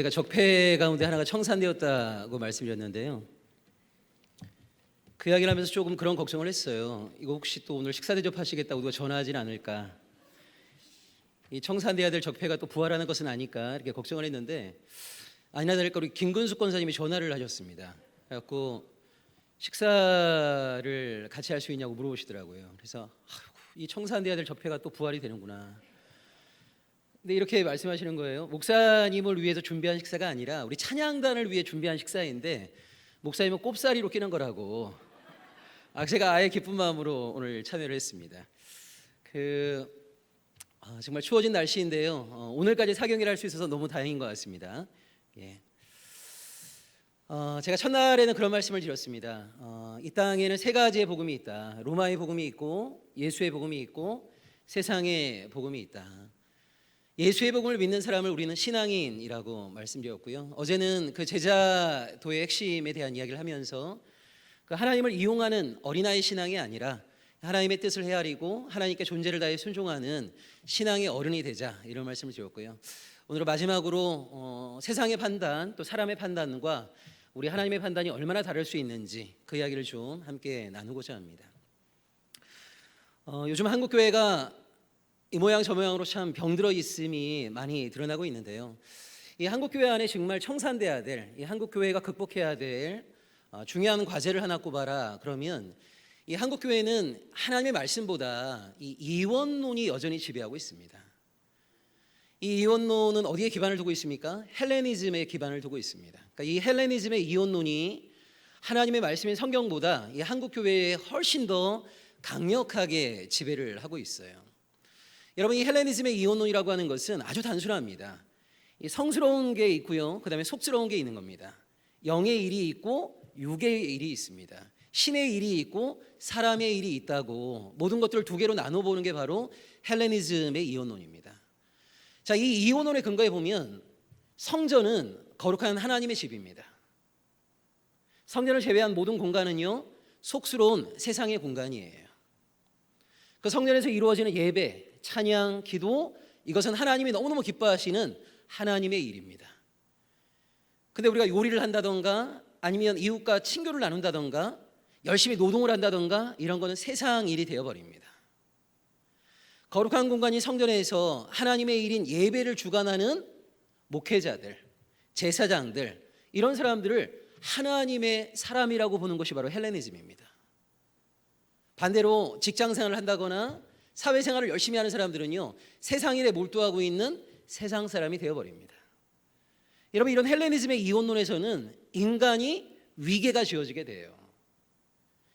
제가 적폐 가운데 하나가 청산되었다고 말씀드렸는데요. 그 이야기를 하면서 조금 그런 걱정을 했어요. 이거 혹시 또 오늘 식사 대접하시겠다고 누가 전화하진 않을까? 이 청산돼야 될 적폐가 또 부활하는 것은 아닐까 이렇게 걱정을 했는데 아니나 다를까 우리 김근숙 권사님이 전화를 하셨습니다. 그래갖고 식사를 같이 할 수 있냐고 물어보시더라고요. 그래서 이 청산돼야 될 적폐가 또 부활이 되는구나. 근데 이렇게 말씀하시는 거예요. 목사님을 위해서 준비한 식사가 아니라 우리 찬양단을 위해 준비한 식사인데 목사님은 꼽사리로 끼는 거라고. 제가 아예 기쁜 마음으로 오늘 참여를 했습니다. 정말 추워진 날씨인데요. 오늘까지 사경을 할 수 있어서 너무 다행인 것 같습니다. 예. 제가 첫날에는 그런 말씀을 드렸습니다. 이 땅에는 세 가지의 복음이 있다. 로마의 복음이 있고 예수의 복음이 있고 세상의 복음이 있다. 예수의 복음을 믿는 사람을 우리는 신앙인이라고 말씀드렸고요. 어제는 그 제자도의 핵심에 대한 이야기를 하면서 그 하나님을 이용하는 어린아이 신앙이 아니라 하나님의 뜻을 헤아리고 하나님께 존재를 다해 순종하는 신앙의 어른이 되자, 이런 말씀을 드렸고요. 오늘 마지막으로 세상의 판단 또 사람의 판단과 우리 하나님의 판단이 얼마나 다를 수 있는지 그 이야기를 좀 함께 나누고자 합니다. 요즘 한국교회가 이 모양 저 모양으로 참 병들어 있음이 많이 드러나고 있는데요. 이 한국교회 안에 정말 청산돼야 될, 이 한국교회가 극복해야 될 중요한 과제를 하나 꼽아라 그러면 이 한국교회는 하나님의 말씀보다 이 이원론이 여전히 지배하고 있습니다. 이 이원론은 어디에 기반을 두고 있습니까? 헬레니즘에 기반을 두고 있습니다. 그러니까 이 헬레니즘의 이원론이 하나님의 말씀인 성경보다 이 한국교회에 훨씬 더 강력하게 지배를 하고 있어요. 여러분, 이 헬레니즘의 이원론이라고 하는 것은 아주 단순합니다. 이 성스러운 게 있고요, 그 다음에 속스러운 게 있는 겁니다. 영의 일이 있고 육의 일이 있습니다. 신의 일이 있고 사람의 일이 있다고 모든 것들을 두 개로 나눠보는 게 바로 헬레니즘의 이원론입니다. 자, 이 이원론의 근거에 보면 성전은 거룩한 하나님의 집입니다. 성전을 제외한 모든 공간은요, 속스러운 세상의 공간이에요. 그 성전에서 이루어지는 예배, 찬양, 기도, 이것은 하나님이 너무너무 기뻐하시는 하나님의 일입니다. 근데 우리가 요리를 한다던가 아니면 이웃과 친교를 나눈다던가 열심히 노동을 한다던가 이런 거는 세상 일이 되어버립니다. 거룩한 공간인 성전에서 하나님의 일인 예배를 주관하는 목회자들, 제사장들, 이런 사람들을 하나님의 사람이라고 보는 것이 바로 헬레니즘입니다. 반대로 직장생활을 한다거나 사회생활을 열심히 하는 사람들은요, 세상 일에 몰두하고 있는 세상 사람이 되어버립니다. 여러분, 이런 헬레니즘의 이원론에서는 인간이 위계가 지어지게 돼요.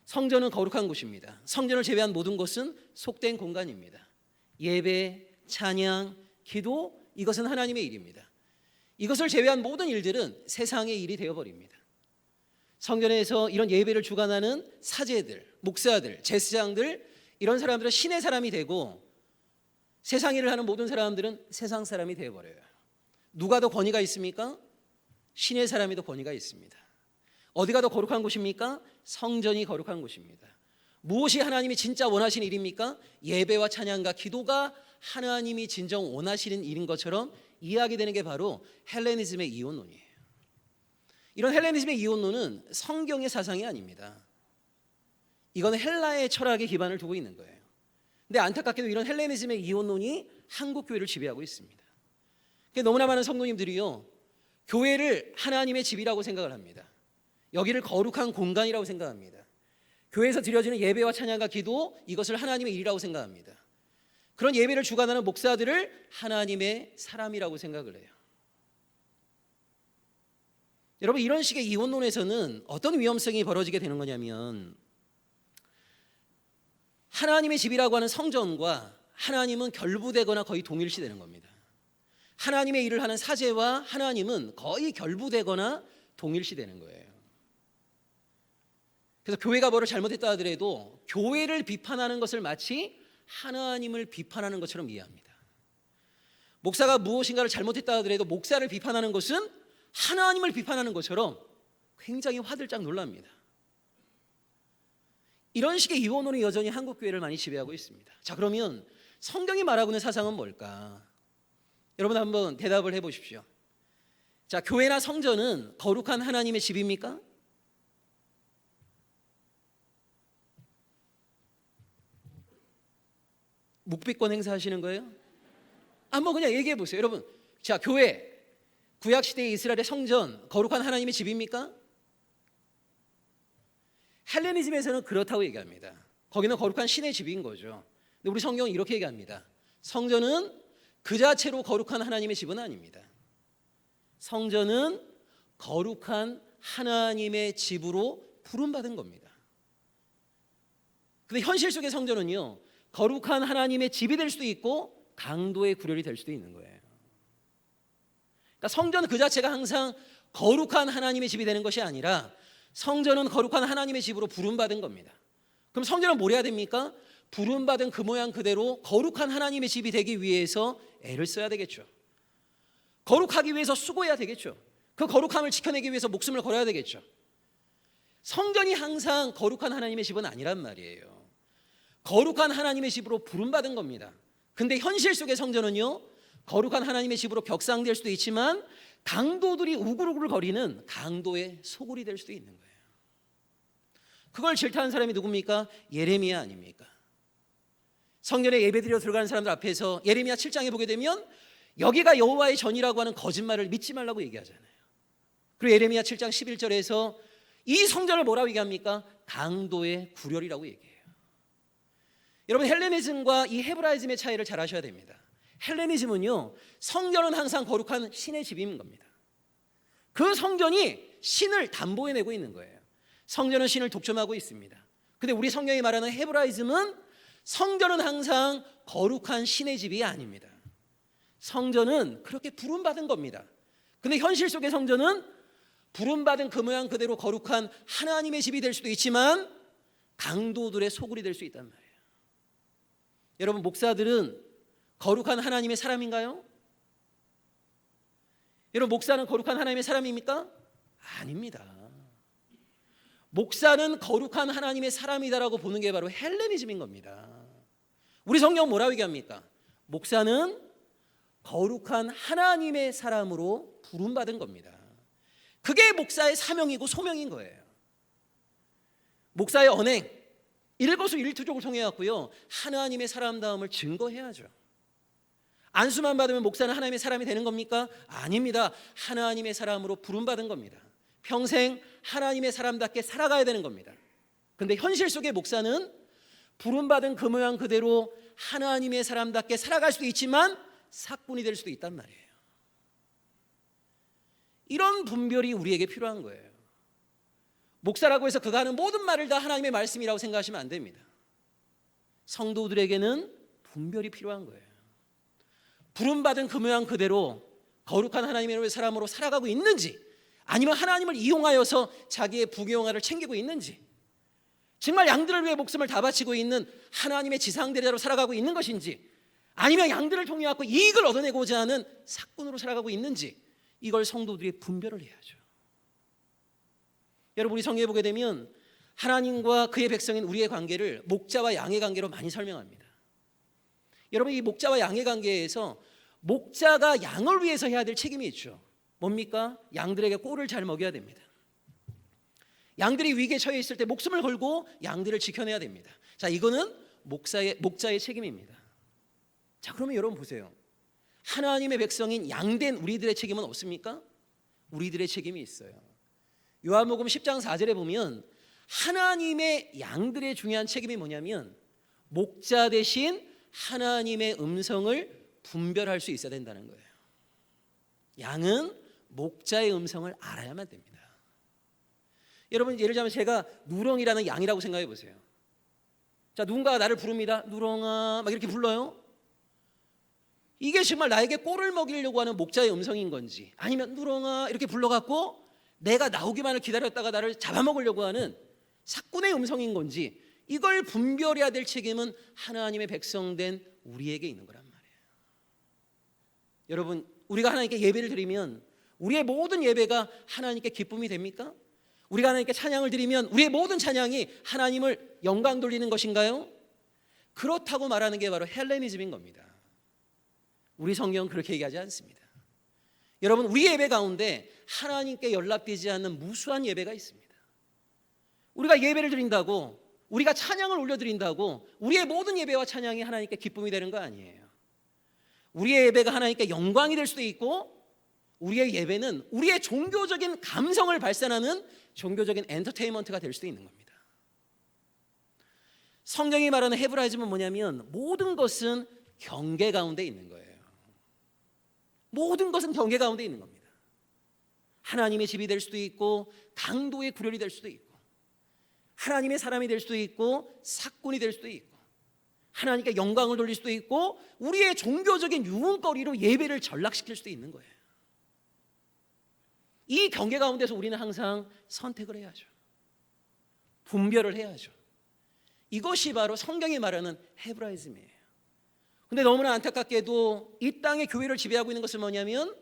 성전은 거룩한 곳입니다. 성전을 제외한 모든 것은 속된 공간입니다. 예배, 찬양, 기도, 이것은 하나님의 일입니다. 이것을 제외한 모든 일들은 세상의 일이 되어버립니다. 성전에서 이런 예배를 주관하는 사제들, 목사들, 제사장들, 이런 사람들은 신의 사람이 되고 세상 일을 하는 모든 사람들은 세상 사람이 되어버려요. 누가 더 권위가 있습니까? 신의 사람이 더 권위가 있습니다. 어디가 더 거룩한 곳입니까? 성전이 거룩한 곳입니다. 무엇이 하나님이 진짜 원하시는 일입니까? 예배와 찬양과 기도가 하나님이 진정 원하시는 일인 것처럼 이해하게 되는 게 바로 헬레니즘의 이원론이에요. 이런 헬레니즘의 이원론은 성경의 사상이 아닙니다. 이건 헬라의 철학에 기반을 두고 있는 거예요. 근데 안타깝게도 이런 헬레니즘의 이원론이 한국 교회를 지배하고 있습니다. 너무나 많은 성도님들이요, 교회를 하나님의 집이라고 생각을 합니다. 여기를 거룩한 공간이라고 생각합니다. 교회에서 드려지는 예배와 찬양과 기도, 이것을 하나님의 일이라고 생각합니다. 그런 예배를 주관하는 목사들을 하나님의 사람이라고 생각을 해요. 여러분, 이런 식의 이원론에서는 어떤 위험성이 벌어지게 되는 거냐면 하나님의 집이라고 하는 성전과 하나님은 결부되거나 거의 동일시되는 겁니다. 하나님의 일을 하는 사제와 하나님은 거의 결부되거나 동일시되는 거예요. 그래서 교회가 뭐를 잘못했다 하더라도 교회를 비판하는 것을 마치 하나님을 비판하는 것처럼 이해합니다. 목사가 무엇인가를 잘못했다 하더라도 목사를 비판하는 것은 하나님을 비판하는 것처럼 굉장히 화들짝 놀랍니다. 이런 식의 이원론이 여전히 한국 교회를 많이 지배하고 있습니다. 자, 그러면 성경이 말하고 있는 사상은 뭘까? 여러분 한번 대답을 해보십시오. 자, 교회나 성전은 거룩한 하나님의 집입니까? 묵비권 행사하시는 거예요? 한번 그냥 얘기해 보세요. 여러분, 자, 교회, 구약시대의 이스라엘의 성전, 거룩한 하나님의 집입니까? 헬레니즘에서는 그렇다고 얘기합니다. 거기는 거룩한 신의 집인 거죠. 근데 우리 성경은 이렇게 얘기합니다. 성전은 그 자체로 거룩한 하나님의 집은 아닙니다. 성전은 거룩한 하나님의 집으로 부름받은 겁니다. 근데 현실 속의 성전은요, 거룩한 하나님의 집이 될 수도 있고 강도의 구렬이 될 수도 있는 거예요. 그러니까 성전 그 자체가 항상 거룩한 하나님의 집이 되는 것이 아니라 성전은 거룩한 하나님의 집으로 부름받은 겁니다. 그럼 성전은 뭘 해야 됩니까? 부름받은 그 모양 그대로 거룩한 하나님의 집이 되기 위해서 애를 써야 되겠죠. 거룩하기 위해서 수고해야 되겠죠. 그 거룩함을 지켜내기 위해서 목숨을 걸어야 되겠죠. 성전이 항상 거룩한 하나님의 집은 아니란 말이에요. 거룩한 하나님의 집으로 부름받은 겁니다. 근데 현실 속의 성전은요, 거룩한 하나님의 집으로 격상될 수도 있지만 강도들이 우글우글 거리는 강도의 소굴이 될 수도 있는 거예요. 그걸 질타한 사람이 누굽니까? 예레미야 아닙니까? 성전에 예배드리러 들어가는 사람들 앞에서 예레미야 7장에 보게 되면 여기가 여호와의 전이라고 하는 거짓말을 믿지 말라고 얘기하잖아요. 그리고 예레미야 7장 11절에서 이 성전을 뭐라고 얘기합니까? 강도의 구렬이라고 얘기해요. 여러분, 헬레니즘과 이 헤브라이즘의 차이를 잘 아셔야 됩니다. 헬레니즘은요, 성전은 항상 거룩한 신의 집인 겁니다. 그 성전이 신을 담보해내고 있는 거예요. 성전은 신을 독점하고 있습니다. 근데 우리 성경이 말하는 헤브라이즘은 성전은 항상 거룩한 신의 집이 아닙니다. 성전은 그렇게 부름받은 겁니다. 근데 현실 속의 성전은 부름받은 그 모양 그대로 거룩한 하나님의 집이 될 수도 있지만 강도들의 소굴이 될 수 있단 말이에요. 여러분, 목사들은 거룩한 하나님의 사람인가요? 여러분, 목사는 거룩한 하나님의 사람입니까? 아닙니다. 목사는 거룩한 하나님의 사람이다라고 보는 게 바로 헬레니즘인 겁니다. 우리 성경은 뭐라고 얘기합니까? 목사는 거룩한 하나님의 사람으로 부름받은 겁니다. 그게 목사의 사명이고 소명인 거예요. 목사의 언행, 일거수일투족을 통해 갖고요, 하나님의 사람다움을 증거해야죠. 안수만 받으면 목사는 하나님의 사람이 되는 겁니까? 아닙니다. 하나님의 사람으로 부름받은 겁니다. 평생 하나님의 사람답게 살아가야 되는 겁니다. 그런데 현실 속의 목사는 부름받은 그 모양 그대로 하나님의 사람답게 살아갈 수도 있지만 사꾼이 될 수도 있단 말이에요. 이런 분별이 우리에게 필요한 거예요. 목사라고 해서 그가 하는 모든 말을 다 하나님의 말씀이라고 생각하시면 안 됩니다. 성도들에게는 분별이 필요한 거예요. 부름받은 그 모양 그대로 거룩한 하나님의 사람으로 살아가고 있는지, 아니면 하나님을 이용하여서 자기의 부귀영화를 챙기고 있는지, 정말 양들을 위해 목숨을 다 바치고 있는 하나님의 지상대리자로 살아가고 있는 것인지, 아니면 양들을 통해 갖고 이익을 얻어내고자 하는 사꾼으로 살아가고 있는지, 이걸 성도들이 분별을 해야죠. 여러분, 우리 성경에 보게 되면 하나님과 그의 백성인 우리의 관계를 목자와 양의 관계로 많이 설명합니다. 여러분, 이 목자와 양의 관계에서 목자가 양을 위해서 해야 될 책임이 있죠. 뭡니까? 양들에게 꼴을 잘 먹여야 됩니다. 양들이 위기에 처해 있을 때 목숨을 걸고 양들을 지켜내야 됩니다. 자, 이거는 목자의 책임입니다. 자, 그러면 여러분 보세요. 하나님의 백성인 양된 우리들의 책임은 없습니까? 우리들의 책임이 있어요. 요한복음 10장 4절에 보면 하나님의 양들의 중요한 책임이 뭐냐면 목자 대신 하나님의 음성을 분별할 수 있어야 된다는 거예요. 양은 목자의 음성을 알아야만 됩니다. 여러분, 예를 들자면 제가 누렁이라는 양이라고 생각해 보세요. 자, 누군가가 나를 부릅니다. 누렁아, 막 이렇게 불러요. 이게 정말 나에게 꼴을 먹이려고 하는 목자의 음성인 건지, 아니면 누렁아 이렇게 불러갖고 내가 나오기만을 기다렸다가 나를 잡아먹으려고 하는 사꾼의 음성인 건지, 이걸 분별해야 될 책임은 하나님의 백성된 우리에게 있는 거란 말이에요. 여러분, 우리가 하나님께 예배를 드리면 우리의 모든 예배가 하나님께 기쁨이 됩니까? 우리가 하나님께 찬양을 드리면 우리의 모든 찬양이 하나님을 영광 돌리는 것인가요? 그렇다고 말하는 게 바로 헬레니즘인 겁니다. 우리 성경은 그렇게 얘기하지 않습니다. 여러분, 우리 예배 가운데 하나님께 연락되지 않는 무수한 예배가 있습니다. 우리가 예배를 드린다고, 우리가 찬양을 올려드린다고 우리의 모든 예배와 찬양이 하나님께 기쁨이 되는 거 아니에요. 우리의 예배가 하나님께 영광이 될 수도 있고, 우리의 예배는 우리의 종교적인 감성을 발산하는 종교적인 엔터테인먼트가 될 수도 있는 겁니다. 성경이 말하는 헤브라이즘은 뭐냐면 모든 것은 경계 가운데 있는 거예요. 모든 것은 경계 가운데 있는 겁니다. 하나님의 집이 될 수도 있고, 강도의 구렬이 될 수도 있고, 하나님의 사람이 될 수도 있고, 사꾼이 될 수도 있고, 하나님께 영광을 돌릴 수도 있고, 우리의 종교적인 유흥거리로 예배를 전락시킬 수도 있는 거예요. 이 경계 가운데서 우리는 항상 선택을 해야죠. 분별을 해야죠. 이것이 바로 성경이 말하는 헤브라이즘이에요. 근데 너무나 안타깝게도 이 땅의 교회를 지배하고 있는 것은 뭐냐면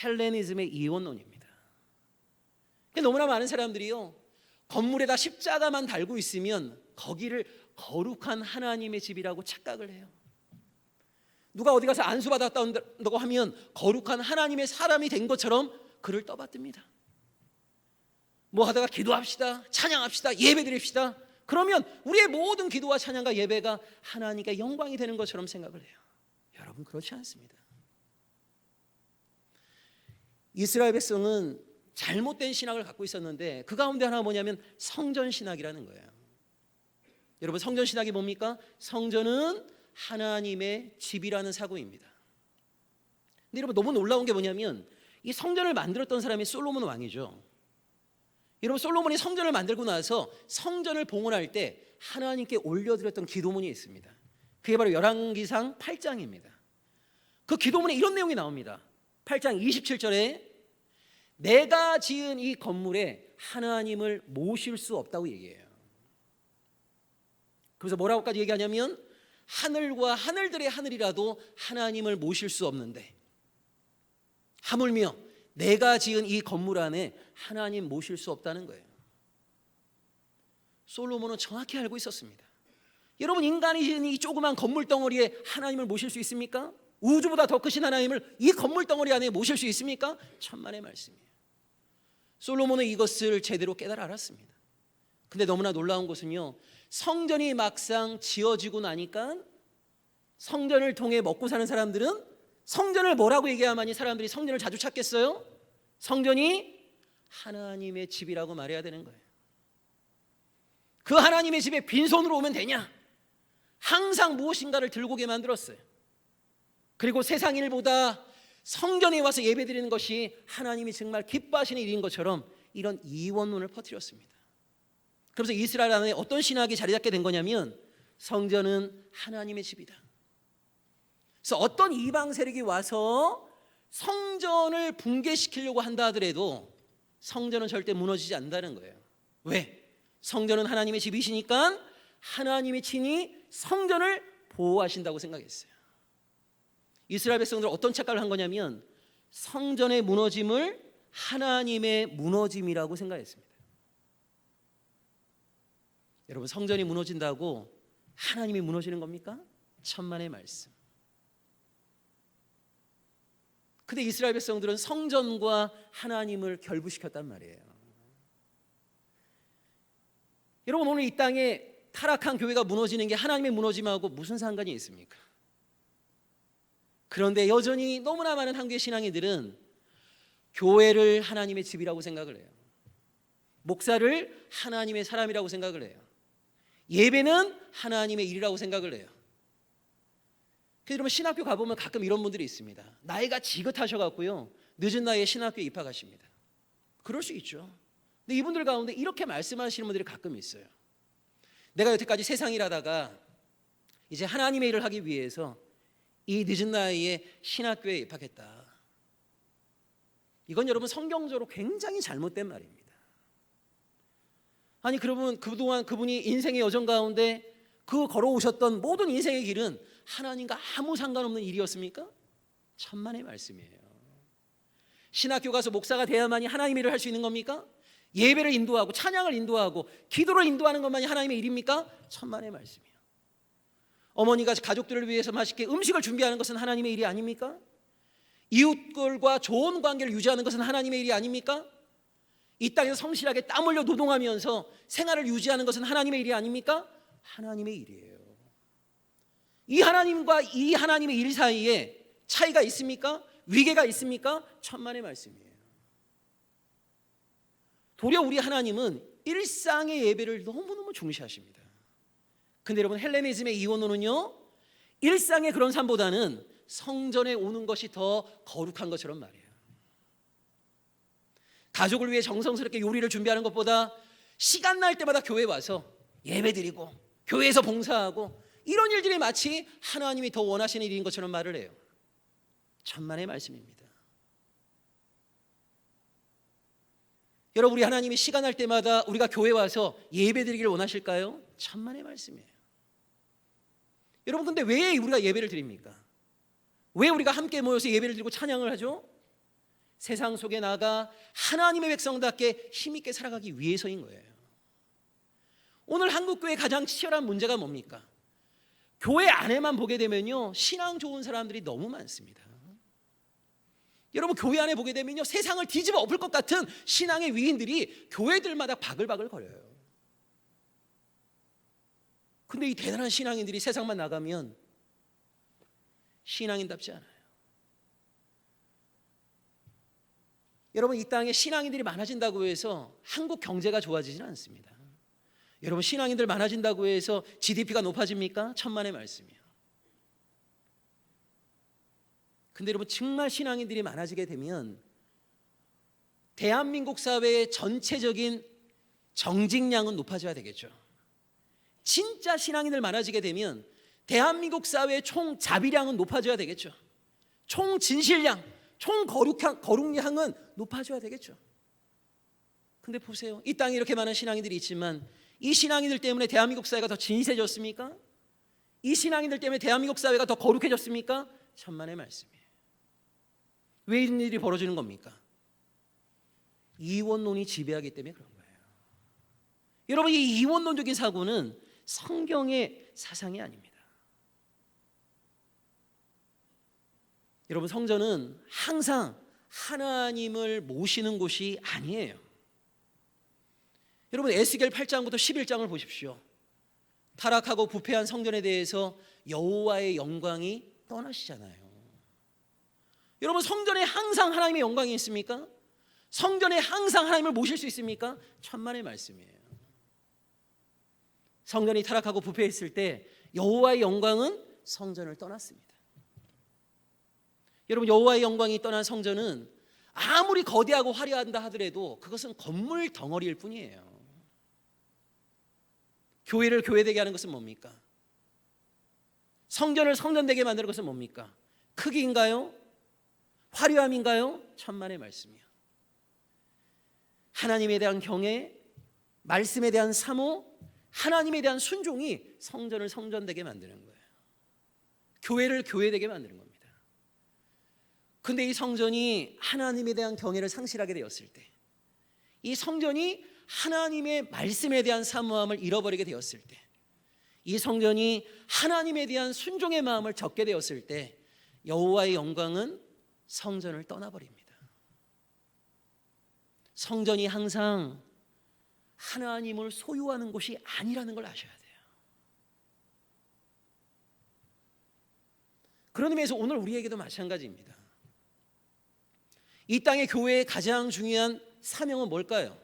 헬레니즘의 이원론입니다. 너무나 많은 사람들이요, 건물에다 십자가만 달고 있으면 거기를 거룩한 하나님의 집이라고 착각을 해요. 누가 어디 가서 안수 받았다고 하면 거룩한 하나님의 사람이 된 것처럼 그를 떠받듭니다. 뭐 하다가 기도합시다, 찬양합시다, 예배드립시다. 그러면 우리의 모든 기도와 찬양과 예배가 하나님께 영광이 되는 것처럼 생각을 해요. 여러분, 그렇지 않습니다. 이스라엘 백성은 잘못된 신학을 갖고 있었는데 그 가운데 하나가 뭐냐면 성전신학이라는 거예요. 여러분, 성전신학이 뭡니까? 성전은 하나님의 집이라는 사고입니다. 근데 여러분, 너무 놀라운 게 뭐냐면 이 성전을 만들었던 사람이 솔로몬 왕이죠. 여러분, 솔로몬이 성전을 만들고 나서 성전을 봉헌할 때 하나님께 올려드렸던 기도문이 있습니다. 그게 바로 열왕기상 8장입니다. 그 기도문에 이런 내용이 나옵니다. 8장 27절에 내가 지은 이 건물에 하나님을 모실 수 없다고 얘기해요. 그래서 뭐라고까지 얘기하냐면 하늘과 하늘들의 하늘이라도 하나님을 모실 수 없는데 하물며 내가 지은 이 건물 안에 하나님 모실 수 없다는 거예요. 솔로몬은 정확히 알고 있었습니다. 여러분, 인간이 지은 이 조그만 건물 덩어리에 하나님을 모실 수 있습니까? 우주보다 더 크신 하나님을 이 건물 덩어리 안에 모실 수 있습니까? 천만의 말씀이에요. 솔로몬은 이것을 제대로 깨달아 알았습니다. 근데 너무나 놀라운 것은요, 성전이 막상 지어지고 나니까 성전을 통해 먹고 사는 사람들은 성전을 뭐라고 얘기해야만이 사람들이 성전을 자주 찾겠어요? 성전이 하나님의 집이라고 말해야 되는 거예요. 그 하나님의 집에 빈손으로 오면 되냐? 항상 무엇인가를 들고 오게 만들었어요. 그리고 세상 일보다 성전에 와서 예배드리는 것이 하나님이 정말 기뻐하시는 일인 것처럼 이런 이원론을 퍼뜨렸습니다. 그래서 이스라엘 안에 어떤 신학이 자리 잡게 된 거냐면 성전은 하나님의 집이다. 그래서 어떤 이방 세력이 와서 성전을 붕괴시키려고 한다 하더라도 성전은 절대 무너지지 않는다는 거예요. 왜? 성전은 하나님의 집이시니까 하나님이 친히 성전을 보호하신다고 생각했어요. 이스라엘 백성들은 어떤 착각을 한 거냐면 성전의 무너짐을 하나님의 무너짐이라고 생각했습니다. 여러분, 성전이 무너진다고 하나님이 무너지는 겁니까? 천만의 말씀. 근데 이스라엘 백성들은 성전과 하나님을 결부시켰단 말이에요. 여러분, 오늘 이 땅에 타락한 교회가 무너지는 게 하나님의 무너짐하고 무슨 상관이 있습니까? 그런데 여전히 너무나 많은 한국의 신앙인들은 교회를 하나님의 집이라고 생각을 해요. 목사를 하나님의 사람이라고 생각을 해요. 예배는 하나님의 일이라고 생각을 해요. 그래서 여러분, 신학교 가보면 가끔 이런 분들이 있습니다. 나이가 지긋하셔갖고요, 늦은 나이에 신학교에 입학하십니다. 그럴 수 있죠. 근데 이분들 가운데 이렇게 말씀하시는 분들이 가끔 있어요. 내가 여태까지 세상 일하다가 이제 하나님의 일을 하기 위해서 이 늦은 나이에 신학교에 입학했다. 이건 여러분 성경적으로 굉장히 잘못된 말입니다. 아니, 그러면 그동안 그분이 인생의 여정 가운데 그 걸어오셨던 모든 인생의 길은 하나님과 아무 상관없는 일이었습니까? 천만의 말씀이에요. 신학교 가서 목사가 돼야만이 하나님의 일을 할 수 있는 겁니까? 예배를 인도하고 찬양을 인도하고 기도를 인도하는 것만이 하나님의 일입니까? 천만의 말씀이에요. 어머니가 가족들을 위해서 맛있게 음식을 준비하는 것은 하나님의 일이 아닙니까? 이웃들과 좋은 관계를 유지하는 것은 하나님의 일이 아닙니까? 이 땅에서 성실하게 땀 흘려 노동하면서 생활을 유지하는 것은 하나님의 일이 아닙니까? 하나님의 일이에요. 이 하나님과 이 하나님의 일 사이에 차이가 있습니까? 위계가 있습니까? 천만의 말씀이에요. 도리어 우리 하나님은 일상의 예배를 너무너무 중시하십니다. 근데 여러분, 헬레니즘의 이원론은요, 일상의 그런 삶보다는 성전에 오는 것이 더 거룩한 것처럼 말이에요. 가족을 위해 정성스럽게 요리를 준비하는 것보다 시간 날 때마다 교회에 와서 예배드리고 교회에서 봉사하고 이런 일들이 마치 하나님이 더 원하시는 일인 것처럼 말을 해요. 천만의 말씀입니다. 여러분, 우리 하나님이 시간 날 때마다 우리가 교회에 와서 예배드리기를 원하실까요? 천만의 말씀이에요. 여러분, 근데 왜 우리가 예배를 드립니까? 왜 우리가 함께 모여서 예배를 드리고 찬양을 하죠? 세상 속에 나가 하나님의 백성답게 힘있게 살아가기 위해서인 거예요. 오늘 한국교회의 가장 치열한 문제가 뭡니까? 교회 안에만 보게 되면요, 신앙 좋은 사람들이 너무 많습니다. 여러분, 교회 안에 보게 되면요, 세상을 뒤집어 엎을 것 같은 신앙의 위인들이 교회들마다 바글바글 거려요. 근데 이 대단한 신앙인들이 세상만 나가면 신앙인답지 않아요. 여러분, 이 땅에 신앙인들이 많아진다고 해서 한국 경제가 좋아지지는 않습니다. 여러분, 신앙인들 많아진다고 해서 GDP가 높아집니까? 천만의 말씀이에요. 근데 여러분, 정말 신앙인들이 많아지게 되면 대한민국 사회의 전체적인 정직량은 높아져야 되겠죠. 진짜 신앙인들 많아지게 되면 대한민국 사회의 총 자비량은 높아져야 되겠죠. 총 진실량, 총 거룩량은 높아져야 되겠죠. 근데 보세요, 이 땅에 이렇게 많은 신앙인들이 있지만 이 신앙인들 때문에 대한민국 사회가 더 진실해졌습니까? 이 신앙인들 때문에 대한민국 사회가 더 거룩해졌습니까? 천만의 말씀이에요. 왜 이런 일이 벌어지는 겁니까? 이원론이 지배하기 때문에 그런 거예요. 여러분, 이 이원론적인 사고는 성경의 사상이 아닙니다. 여러분, 성전은 항상 하나님을 모시는 곳이 아니에요. 여러분, 에스겔 8장부터 11장을 보십시오. 타락하고 부패한 성전에 대해서 여호와의 영광이 떠나시잖아요. 여러분, 성전에 항상 하나님의 영광이 있습니까? 성전에 항상 하나님을 모실 수 있습니까? 천만의 말씀이에요. 성전이 타락하고 부패했을 때 여호와의 영광은 성전을 떠났습니다. 여러분, 여호와의 영광이 떠난 성전은 아무리 거대하고 화려하다 하더라도 그것은 건물 덩어리일 뿐이에요. 교회를 교회되게 하는 것은 뭡니까? 성전을 성전되게 만드는 것은 뭡니까? 크기인가요? 화려함인가요? 천만의 말씀이요. 하나님에 대한 경외, 말씀에 대한 사모, 하나님에 대한 순종이 성전을 성전되게 만드는 거예요. 교회를 교회되게 만드는 겁니다. 근데 이 성전이 하나님에 대한 경외를 상실하게 되었을 때, 이 성전이 하나님의 말씀에 대한 사모함을 잃어버리게 되었을 때, 이 성전이 하나님에 대한 순종의 마음을 접게 되었을 때 여호와의 영광은 성전을 떠나버립니다. 성전이 항상 하나님을 소유하는 곳이 아니라는 걸 아셔야 돼요. 그런 의미에서 오늘 우리에게도 마찬가지입니다. 이 땅의 교회의 가장 중요한 사명은 뭘까요?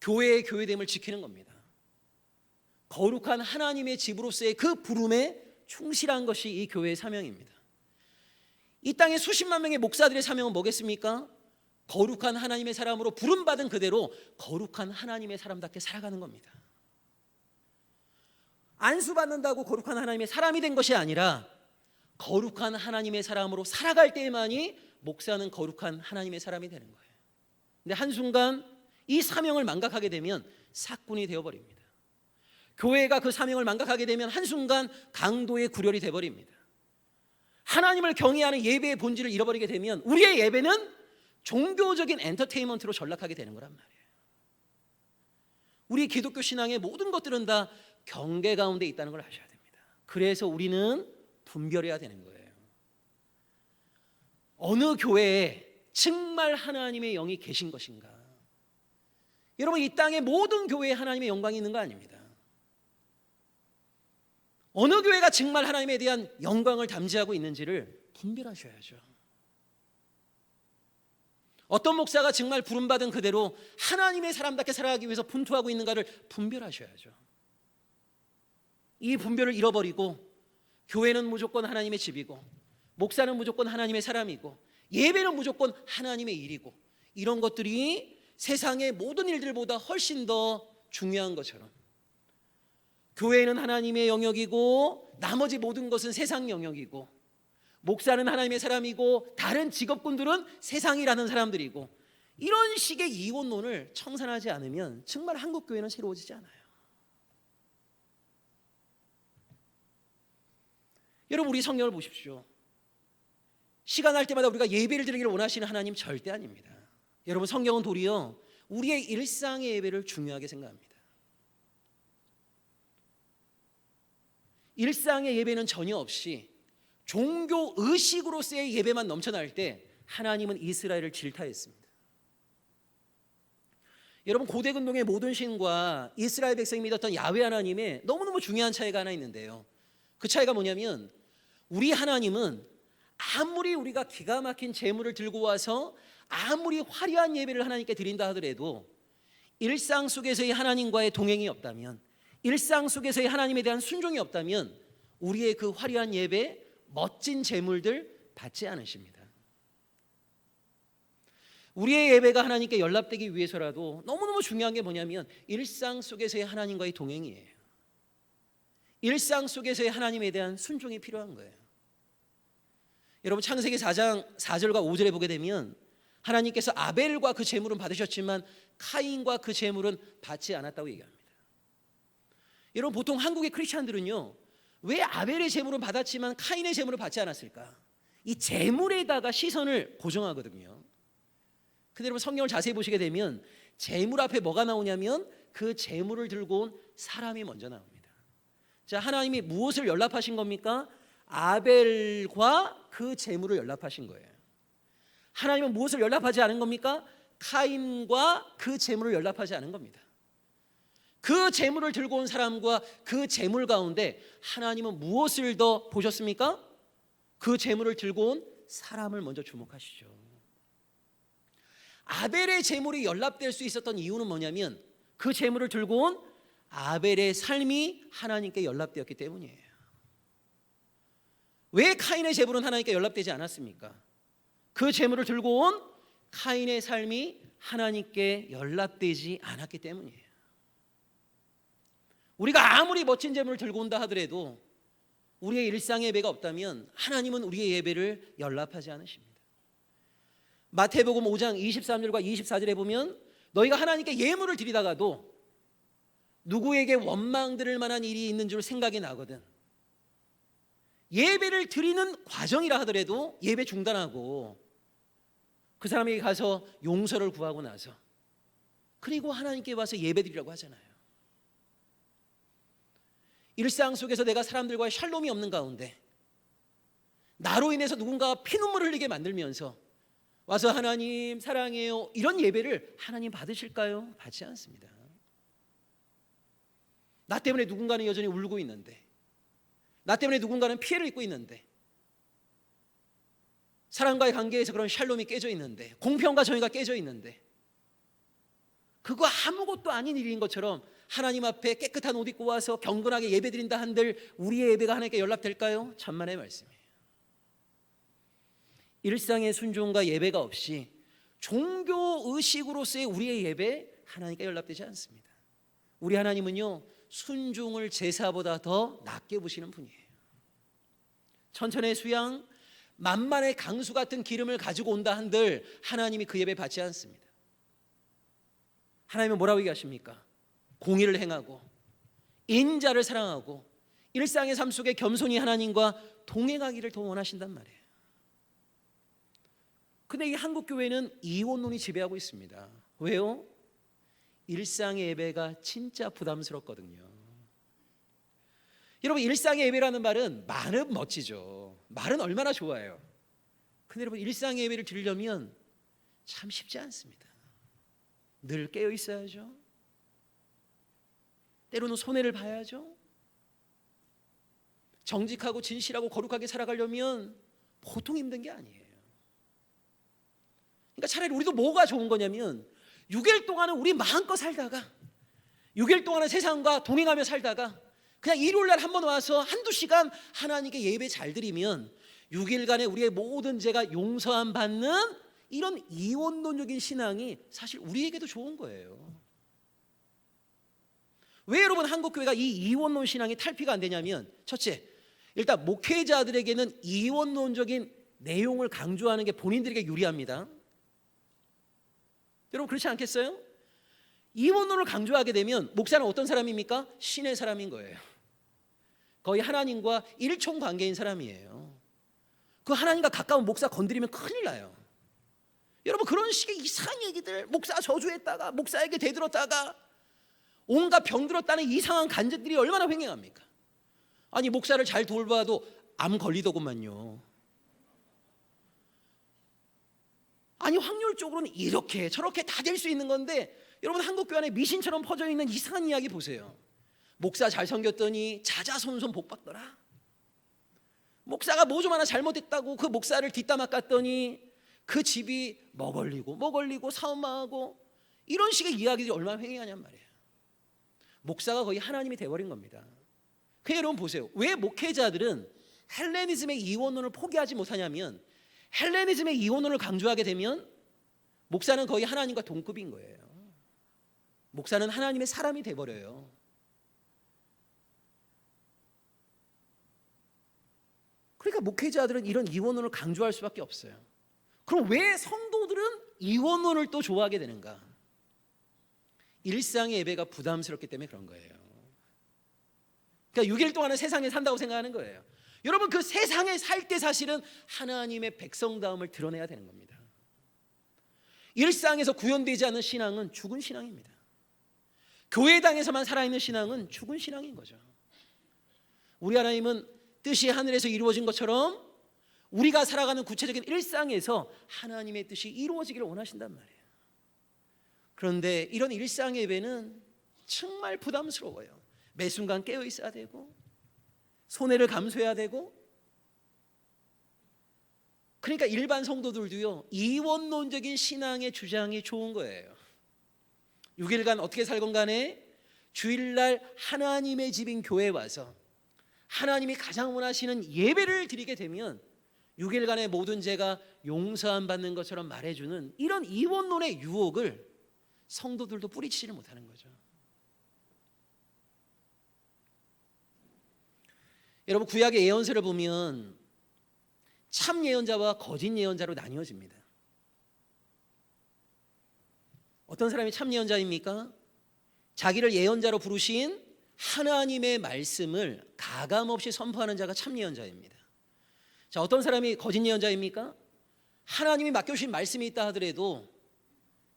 교회의 교회됨을 지키는 겁니다. 거룩한 하나님의 집으로서의 그 부름에 충실한 것이 이 교회의 사명입니다. 이 땅의 수십만 명의 목사들의 사명은 뭐겠습니까? 거룩한 하나님의 사람으로 부름받은 그대로 거룩한 하나님의 사람답게 살아가는 겁니다. 안수받는다고 거룩한 하나님의 사람이 된 것이 아니라 거룩한 하나님의 사람으로 살아갈 때에만이 목사는 거룩한 하나님의 사람이 되는 거예요. 근데 한순간 이 사명을 망각하게 되면 사꾼이 되어버립니다. 교회가 그 사명을 망각하게 되면 한순간 강도의 구렬이 되어버립니다. 하나님을 경외하는 예배의 본질을 잃어버리게 되면 우리의 예배는 종교적인 엔터테인먼트로 전락하게 되는 거란 말이에요. 우리 기독교 신앙의 모든 것들은 다 경계 가운데 있다는 걸 아셔야 됩니다. 그래서 우리는 분별해야 되는 거예요. 어느 교회에 정말 하나님의 영이 계신 것인가? 여러분, 이 땅의 모든 교회에 하나님의 영광이 있는 거 아닙니다. 어느 교회가 정말 하나님에 대한 영광을 담지하고 있는지를 분별하셔야죠. 어떤 목사가 정말 부름받은 그대로 하나님의 사람답게 살아가기 위해서 분투하고 있는가를 분별하셔야죠. 이 분별을 잃어버리고 교회는 무조건 하나님의 집이고 목사는 무조건 하나님의 사람이고 예배는 무조건 하나님의 일이고 이런 것들이 세상의 모든 일들보다 훨씬 더 중요한 것처럼 교회는 하나님의 영역이고 나머지 모든 것은 세상 영역이고 목사는 하나님의 사람이고 다른 직업군들은 세상이라는 사람들이고 이런 식의 이원론을 청산하지 않으면 정말 한국 교회는 새로워지지 않아요. 여러분, 우리 성경을 보십시오. 시간 날 때마다 우리가 예배를 드리기를 원하시는 하나님 절대 아닙니다. 여러분, 성경은 도리어 우리의 일상의 예배를 중요하게 생각합니다. 일상의 예배는 전혀 없이 종교 의식으로서의 예배만 넘쳐날 때 하나님은 이스라엘을 질타했습니다. 여러분, 고대 근동의 모든 신과 이스라엘 백성이 믿었던 야훼 하나님의 너무너무 중요한 차이가 하나 있는데요. 그 차이가 뭐냐면 우리 하나님은 아무리 우리가 기가 막힌 제물을 들고 와서 아무리 화려한 예배를 하나님께 드린다 하더라도 일상 속에서의 하나님과의 동행이 없다면, 일상 속에서의 하나님에 대한 순종이 없다면 우리의 그 화려한 예배, 멋진 제물들 받지 않으십니다. 우리의 예배가 하나님께 연락되기 위해서라도 너무너무 중요한 게 뭐냐면 일상 속에서의 하나님과의 동행이에요. 일상 속에서의 하나님에 대한 순종이 필요한 거예요. 여러분, 창세기 4장 4절과 5절에 보게 되면 하나님께서 아벨과 그 제물은 받으셨지만 카인과 그 제물은 받지 않았다고 얘기합니다. 여러분, 보통 한국의 크리스찬들은요, 왜 아벨의 제물은 받았지만 카인의 제물을 받지 않았을까? 이 제물에다가 시선을 고정하거든요. 근데 여러분, 성경을 자세히 보시게 되면 제물 앞에 뭐가 나오냐면 그 제물을 들고 온 사람이 먼저 나옵니다. 자, 하나님이 무엇을 연락하신 겁니까? 아벨과 그 제물을 연락하신 거예요. 하나님은 무엇을 연락하지 않은 겁니까? 카인과 그 제물을 연락하지 않은 겁니다. 그 제물을 들고 온 사람과 그 제물 가운데 하나님은 무엇을 더 보셨습니까? 그 제물을 들고 온 사람을 먼저 주목하시죠. 아벨의 제물이 연락될 수 있었던 이유는 뭐냐면 그 제물을 들고 온 아벨의 삶이 하나님께 연락되었기 때문이에요. 왜 카인의 제물은 하나님께 연락되지 않았습니까? 그 제물을 들고 온 카인의 삶이 하나님께 연락되지 않았기 때문이에요. 우리가 아무리 멋진 제물을 들고 온다 하더라도 우리의 일상의 예배가 없다면 하나님은 우리의 예배를 연락하지 않으십니다. 마태복음 5장 23절과 24절에 보면 너희가 하나님께 예물을 드리다가도 누구에게 원망 들을 만한 일이 있는 줄 생각이 나거든. 예배를 드리는 과정이라 하더라도 예배 중단하고 그 사람에게 가서 용서를 구하고 나서 그리고 하나님께 와서 예배 드리라고 하잖아요. 일상 속에서 내가 사람들과의 샬롬이 없는 가운데 나로 인해서 누군가가 피눈물을 흘리게 만들면서 와서 하나님 사랑해요, 이런 예배를 하나님 받으실까요? 받지 않습니다. 나 때문에 누군가는 여전히 울고 있는데, 나 때문에 누군가는 피해를 입고 있는데, 사람과의 관계에서 그런 샬롬이 깨져 있는데, 공평과 정의가 깨져 있는데, 그거 아무것도 아닌 일인 것처럼 하나님 앞에 깨끗한 옷 입고 와서 경건하게 예배드린다 한들 우리의 예배가 하나님께 연락될까요? 천만의 말씀이에요. 일상의 순종과 예배가 없이 종교 의식으로서의 우리의 예배, 하나님께 연락되지 않습니다. 우리 하나님은요, 순종을 제사보다 더 낮게 보시는 분이에요. 천천의 수양, 만만의 강수 같은 기름을 가지고 온다 한들 하나님이 그 예배 받지 않습니다. 하나님은 뭐라고 얘기하십니까? 공의를 행하고 인자를 사랑하고 일상의 삶 속에 겸손히 하나님과 동행하기를 더 원하신단 말이에요. 근데 이 한국 교회는 이원론이 지배하고 있습니다. 왜요? 일상의 예배가 진짜 부담스럽거든요. 여러분, 일상의 예배라는 말은 말은 멋지죠. 말은 얼마나 좋아요. 근데 여러분, 일상 예배를 드리려면 참 쉽지 않습니다. 늘 깨어 있어야죠. 때로는 손해를 봐야죠. 정직하고 진실하고 거룩하게 살아가려면 보통 힘든 게 아니에요. 그러니까 차라리 우리도 뭐가 좋은 거냐면 6일 동안은 우리 마음껏 살다가 6일 동안은 세상과 동행하며 살다가 그냥 일요일날 한번 와서 한두 시간 하나님께 예배 잘 드리면 6일간의 우리의 모든 죄가 용서함 받는 이런 이원론적인 신앙이 사실 우리에게도 좋은 거예요. 왜 여러분 한국교회가 이 이원론 신앙이 탈피가 안 되냐면, 첫째, 일단 목회자들에게는 이원론적인 내용을 강조하는 게 본인들에게 유리합니다. 여러분, 그렇지 않겠어요? 이원론을 강조하게 되면 목사는 어떤 사람입니까? 신의 사람인 거예요. 거의 하나님과 일총 관계인 사람이에요. 그 하나님과 가까운 목사 건드리면 큰일 나요. 여러분, 그런 식의 이상한 얘기들, 목사 저주했다가 목사에게 대들었다가 온갖 병들었다는 이상한 간증들이 얼마나 횡행합니까? 아니, 목사를 잘 돌봐도 암 걸리더구만요. 아니, 확률적으로는 이렇게 저렇게 다 될 수 있는 건데, 여러분, 한국교회 안에 미신처럼 퍼져 있는 이상한 이야기 보세요. 목사 잘 섬겼더니 자자손손 복 받더라. 목사가 뭐 좀 하나 잘못했다고 그 목사를 뒷담화 깠더니 그 집이 먹을리고 사업망하고, 이런 식의 이야기들이 얼마나 횡행하냔 말이에요. 목사가 거의 하나님이 돼버린 겁니다. 그냥 여러분 보세요. 왜 목회자들은 헬레니즘의 이원론을 포기하지 못하냐면, 헬레니즘의 이원론을 강조하게 되면 목사는 거의 하나님과 동급인 거예요. 목사는 하나님의 사람이 돼버려요. 그러니까 목회자들은 이런 이원론을 강조할 수밖에 없어요. 그럼 왜 성도들은 이원론을 또 좋아하게 되는가? 일상의 예배가 부담스럽기 때문에 그런 거예요. 그러니까 6일 동안은 세상에 산다고 생각하는 거예요. 여러분, 그 세상에 살 때 사실은 하나님의 백성다움을 드러내야 되는 겁니다. 일상에서 구현되지 않는 신앙은 죽은 신앙입니다. 교회당에서만 살아있는 신앙은 죽은 신앙인 거죠. 우리 하나님은 뜻이 하늘에서 이루어진 것처럼 우리가 살아가는 구체적인 일상에서 하나님의 뜻이 이루어지기를 원하신단 말이에요. 그런데 이런 일상 예배는 정말 부담스러워요. 매 순간 깨어 있어야 되고 손해를 감수해야 되고, 그러니까 일반 성도들도요, 이원론적인 신앙의 주장이 좋은 거예요. 6일간 어떻게 살건 간에 주일날 하나님의 집인 교회에 와서 하나님이 가장 원하시는 예배를 드리게 되면 6일간의 모든 죄가 용서함 받는 것처럼 말해주는 이런 이원론의 유혹을 성도들도 뿌리치지를 못하는 거죠. 여러분, 구약의 예언서를 보면 참 예언자와 거짓 예언자로 나뉘어집니다. 어떤 사람이 참 예언자입니까? 자기를 예언자로 부르신 하나님의 말씀을 가감없이 선포하는 자가 참 예언자입니다. 자, 어떤 사람이 거짓 예언자입니까? 하나님이 맡겨주신 말씀이 있다 하더라도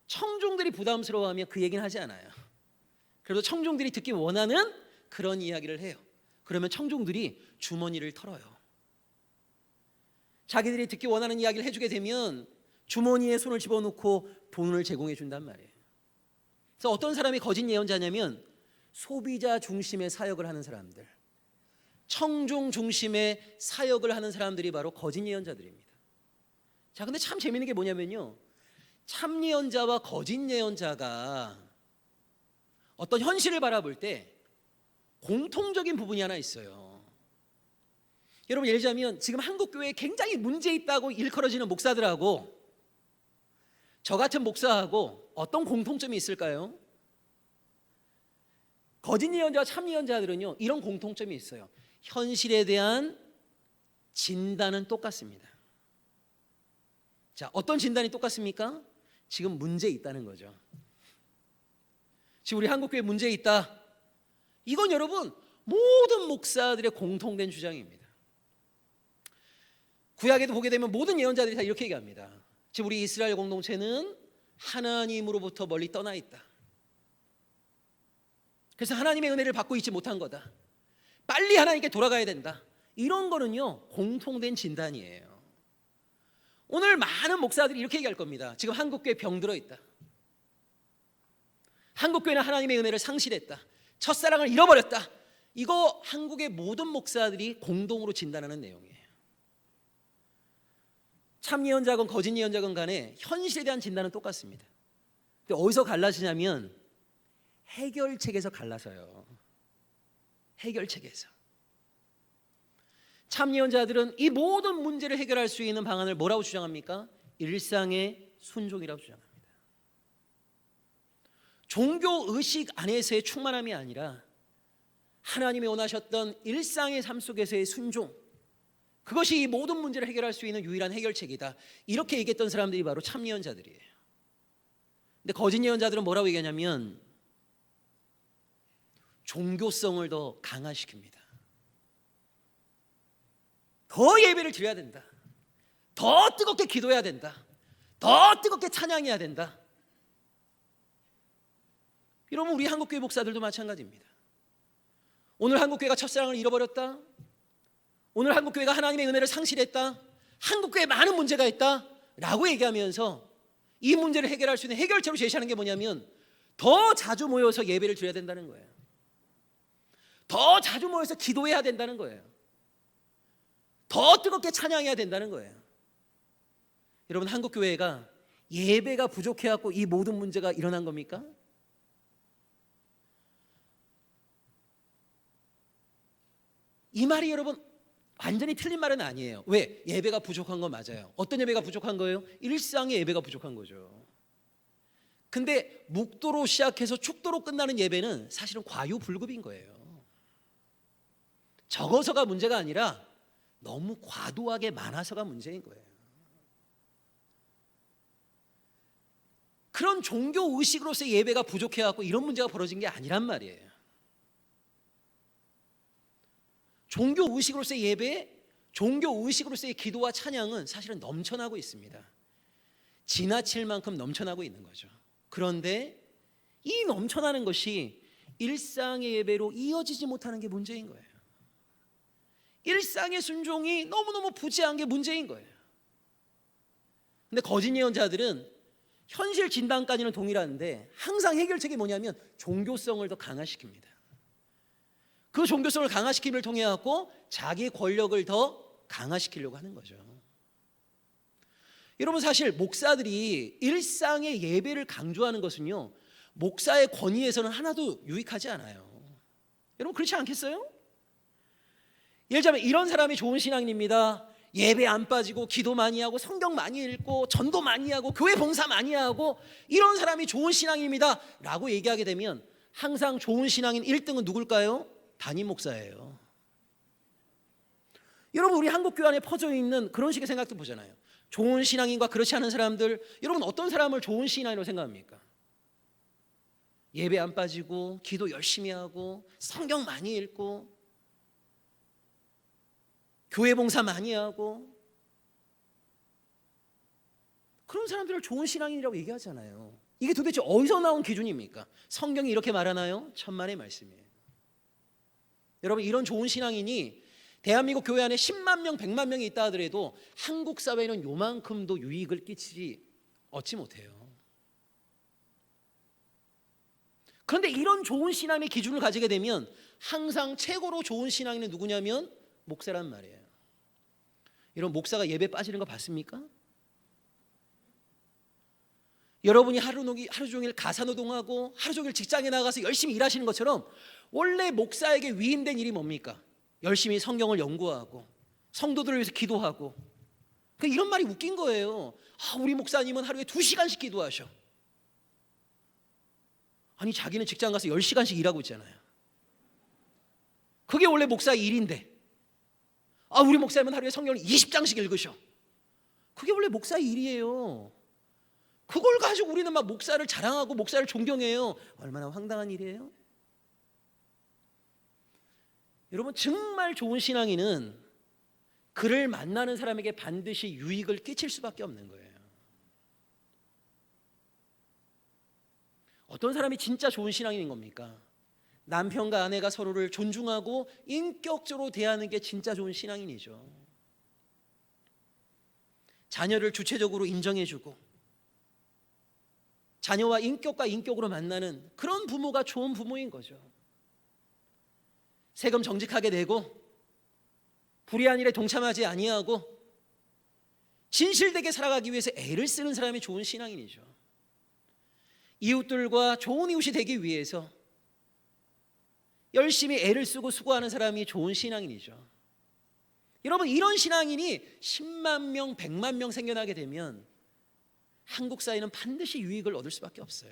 청중들이 부담스러워하면 그 얘기는 하지 않아요. 그래도 청중들이 듣기 원하는 그런 이야기를 해요. 그러면 청중들이 주머니를 털어요. 자기들이 듣기 원하는 이야기를 해주게 되면 주머니에 손을 집어넣고 돈을 제공해 준단 말이에요. 그래서 어떤 사람이 거짓 예언자냐면 소비자 중심의 사역을 하는 사람들, 청중 중심의 사역을 하는 사람들이 바로 거짓 예언자들입니다. 자, 근데 참 재미있는 게 뭐냐면요, 참 예언자와 거짓 예언자가 어떤 현실을 바라볼 때 공통적인 부분이 하나 있어요. 여러분, 예를 들자면 지금 한국 교회에 굉장히 문제 있다고 일컬어지는 목사들하고 저 같은 목사하고 어떤 공통점이 있을까요? 거짓 예언자와 참 예언자들은요, 이런 공통점이 있어요. 현실에 대한 진단은 똑같습니다. 자, 어떤 진단이 똑같습니까? 지금 문제 있다는 거죠. 지금 우리 한국교회 문제 있다. 이건 여러분 모든 목사들의 공통된 주장입니다. 구약에도 보게 되면 모든 예언자들이 다 이렇게 얘기합니다. 지금 우리 이스라엘 공동체는 하나님으로부터 멀리 떠나 있다. 그래서 하나님의 은혜를 받고 있지 못한 거다. 빨리 하나님께 돌아가야 된다. 이런 거는요, 공통된 진단이에요. 오늘 많은 목사들이 이렇게 얘기할 겁니다. 지금 한국교회 병들어 있다. 한국교회는 하나님의 은혜를 상실했다. 첫사랑을 잃어버렸다. 이거 한국의 모든 목사들이 공동으로 진단하는 내용이에요. 참 예언자건 거짓 예언자건 간에 현실에 대한 진단은 똑같습니다. 근데 어디서 갈라지냐면 해결책에서 갈라서요. 해결책에서. 참 예언자들은 이 모든 문제를 해결할 수 있는 방안을 뭐라고 주장합니까? 일상의 순종이라고 주장합니다. 종교 의식 안에서의 충만함이 아니라 하나님이 원하셨던 일상의 삶 속에서의 순종, 그것이 이 모든 문제를 해결할 수 있는 유일한 해결책이다. 이렇게 얘기했던 사람들이 바로 참 예언자들이에요. 근데 거짓 예언자들은 뭐라고 얘기하냐면 종교성을 더 강화시킵니다. 더 예배를 드려야 된다. 더 뜨겁게 기도해야 된다. 더 뜨겁게 찬양해야 된다. 이러면 우리 한국교회 목사들도 마찬가지입니다. 오늘 한국교회가 첫사랑을 잃어버렸다. 오늘 한국교회가 하나님의 은혜를 상실했다. 한국교회에 많은 문제가 있다 라고 얘기하면서 이 문제를 해결할 수 있는 해결책으로 제시하는 게 뭐냐면 더 자주 모여서 예배를 드려야 된다는 거예요. 더 자주 모여서 기도해야 된다는 거예요. 더 뜨겁게 찬양해야 된다는 거예요. 여러분, 한국교회가 예배가 부족해갖고 이 모든 문제가 일어난 겁니까? 이 말이 여러분 완전히 틀린 말은 아니에요. 왜? 예배가 부족한 건 맞아요. 어떤 예배가 부족한 거예요? 일상의 예배가 부족한 거죠. 근데 묵도로 시작해서 축도로 끝나는 예배는 사실은 과유불급인 거예요. 적어서가 문제가 아니라 너무 과도하게 많아서가 문제인 거예요. 그런 종교 의식으로서의 예배가 부족해갖고 이런 문제가 벌어진 게 아니란 말이에요. 종교 의식으로서의 예배, 종교 의식으로서의 기도와 찬양은 사실은 넘쳐나고 있습니다. 지나칠 만큼 넘쳐나고 있는 거죠. 그런데 이 넘쳐나는 것이 일상의 예배로 이어지지 못하는 게 문제인 거예요. 일상의 순종이 너무너무 부재한 게 문제인 거예요. 근데 거짓 예언자들은 현실 진단까지는 동일한데 항상 해결책이 뭐냐면 종교성을 더 강화시킵니다. 그 종교성을 강화시킴을 통해 갖고 자기 권력을 더 강화시키려고 하는 거죠. 여러분, 사실 목사들이 일상의 예배를 강조하는 것은요, 목사의 권위에서는 하나도 유익하지 않아요. 여러분, 그렇지 않겠어요? 예를 들자면 이런 사람이 좋은 신앙인입니다. 예배 안 빠지고 기도 많이 하고 성경 많이 읽고 전도 많이 하고 교회 봉사 많이 하고 이런 사람이 좋은 신앙입니다 라고 얘기하게 되면 항상 좋은 신앙인 1등은 누굴까요? 담임 목사예요. 여러분, 우리 한국교회 안에 퍼져 있는 그런 식의 생각도 보잖아요. 좋은 신앙인과 그렇지 않은 사람들, 여러분 어떤 사람을 좋은 신앙이라고 생각합니까? 예배 안 빠지고 기도 열심히 하고 성경 많이 읽고 교회 봉사 많이 하고 그런 사람들을 좋은 신앙인이라고 얘기하잖아요. 이게 도대체 어디서 나온 기준입니까? 성경이 이렇게 말하나요? 천만의 말씀이에요. 여러분, 이런 좋은 신앙인이 대한민국 교회 안에 10만 명, 100만 명이 있다 하더라도 한국 사회에는 요만큼도 유익을 얻지 못해요. 그런데 이런 좋은 신앙의 기준을 가지게 되면 항상 최고로 좋은 신앙인은 누구냐면 목사란 말이에요. 이런 목사가 예배 빠지는 거 봤습니까? 여러분이 하루 종일 가사노동하고 하루 종일 직장에 나가서 열심히 일하시는 것처럼 원래 목사에게 위임된 일이 뭡니까? 열심히 성경을 연구하고 성도들을 위해서 기도하고. 이런 말이 웃긴 거예요. 우리 목사님은 하루에 2시간씩 기도하셔. 아니, 자기는 직장 가서 10시간씩 일하고 있잖아요. 그게 원래 목사의 일인데 우리 목사님은 하루에 성경을 20장씩 읽으셔. 그게 원래 목사의 일이에요. 그걸 가지고 우리는 막 목사를 자랑하고 목사를 존경해요. 얼마나 황당한 일이에요. 여러분, 정말 좋은 신앙인은 그를 만나는 사람에게 반드시 유익을 끼칠 수밖에 없는 거예요. 어떤 사람이 진짜 좋은 신앙인인 겁니까? 남편과 아내가 서로를 존중하고 인격적으로 대하는 게 진짜 좋은 신앙인이죠. 자녀를 주체적으로 인정해주고 자녀와 인격과 인격으로 만나는 그런 부모가 좋은 부모인 거죠. 세금 정직하게 내고 불의한 일에 동참하지 아니하고 진실되게 살아가기 위해서 애를 쓰는 사람이 좋은 신앙인이죠. 이웃들과 좋은 이웃이 되기 위해서 열심히 애를 쓰고 수고하는 사람이 좋은 신앙인이죠. 여러분, 이런 신앙인이 10만 명, 100만 명 생겨나게 되면 한국 사회는 반드시 유익을 얻을 수밖에 없어요.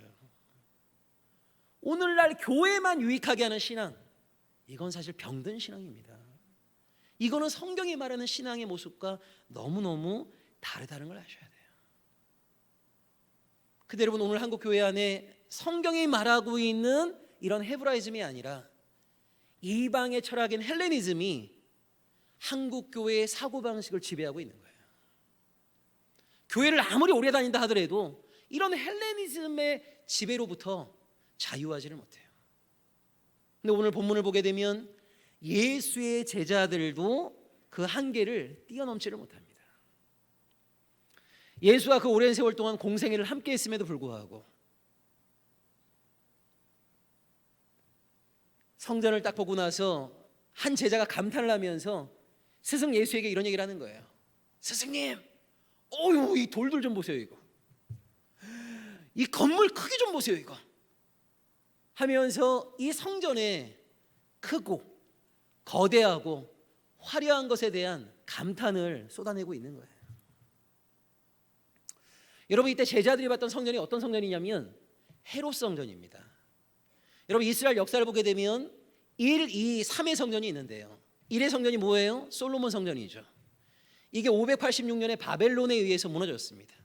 오늘날 교회만 유익하게 하는 신앙, 이건 사실 병든 신앙입니다. 이거는 성경이 말하는 신앙의 모습과 너무너무 다르다는 걸 아셔야 돼요. 근데 여러분, 오늘 한국 교회 안에 성경이 말하고 있는 이런 헤브라이즘이 아니라 이방의 철학인 헬레니즘이 한국 교회의 사고방식을 지배하고 있는 거예요. 교회를 아무리 오래 다닌다 하더라도 이런 헬레니즘의 지배로부터 자유하지를 못해요. 근데 오늘 본문을 보게 되면 예수의 제자들도 그 한계를 뛰어넘지를 못합니다. 예수와 그 오랜 세월 동안 공생애를 함께 했음에도 불구하고 성전을 딱 보고 나서 한 제자가 감탄을 하면서 스승 예수에게 이런 얘기를 하는 거예요. 스승님, 어휴, 이 돌들 좀 보세요. 이거 이 건물 크기 좀 보세요. 이거 하면서 이 성전에 크고 거대하고 화려한 것에 대한 감탄을 쏟아내고 있는 거예요. 여러분, 이때 제자들이 봤던 성전이 어떤 성전이냐면 헤롯 성전입니다. 여러분, 이스라엘 역사를 보게 되면 1, 2, 3의 성전이 있는데요. 1의 성전이 뭐예요? 솔로몬 성전이죠. 이게 586년에 바벨론에 의해서 무너졌습니다.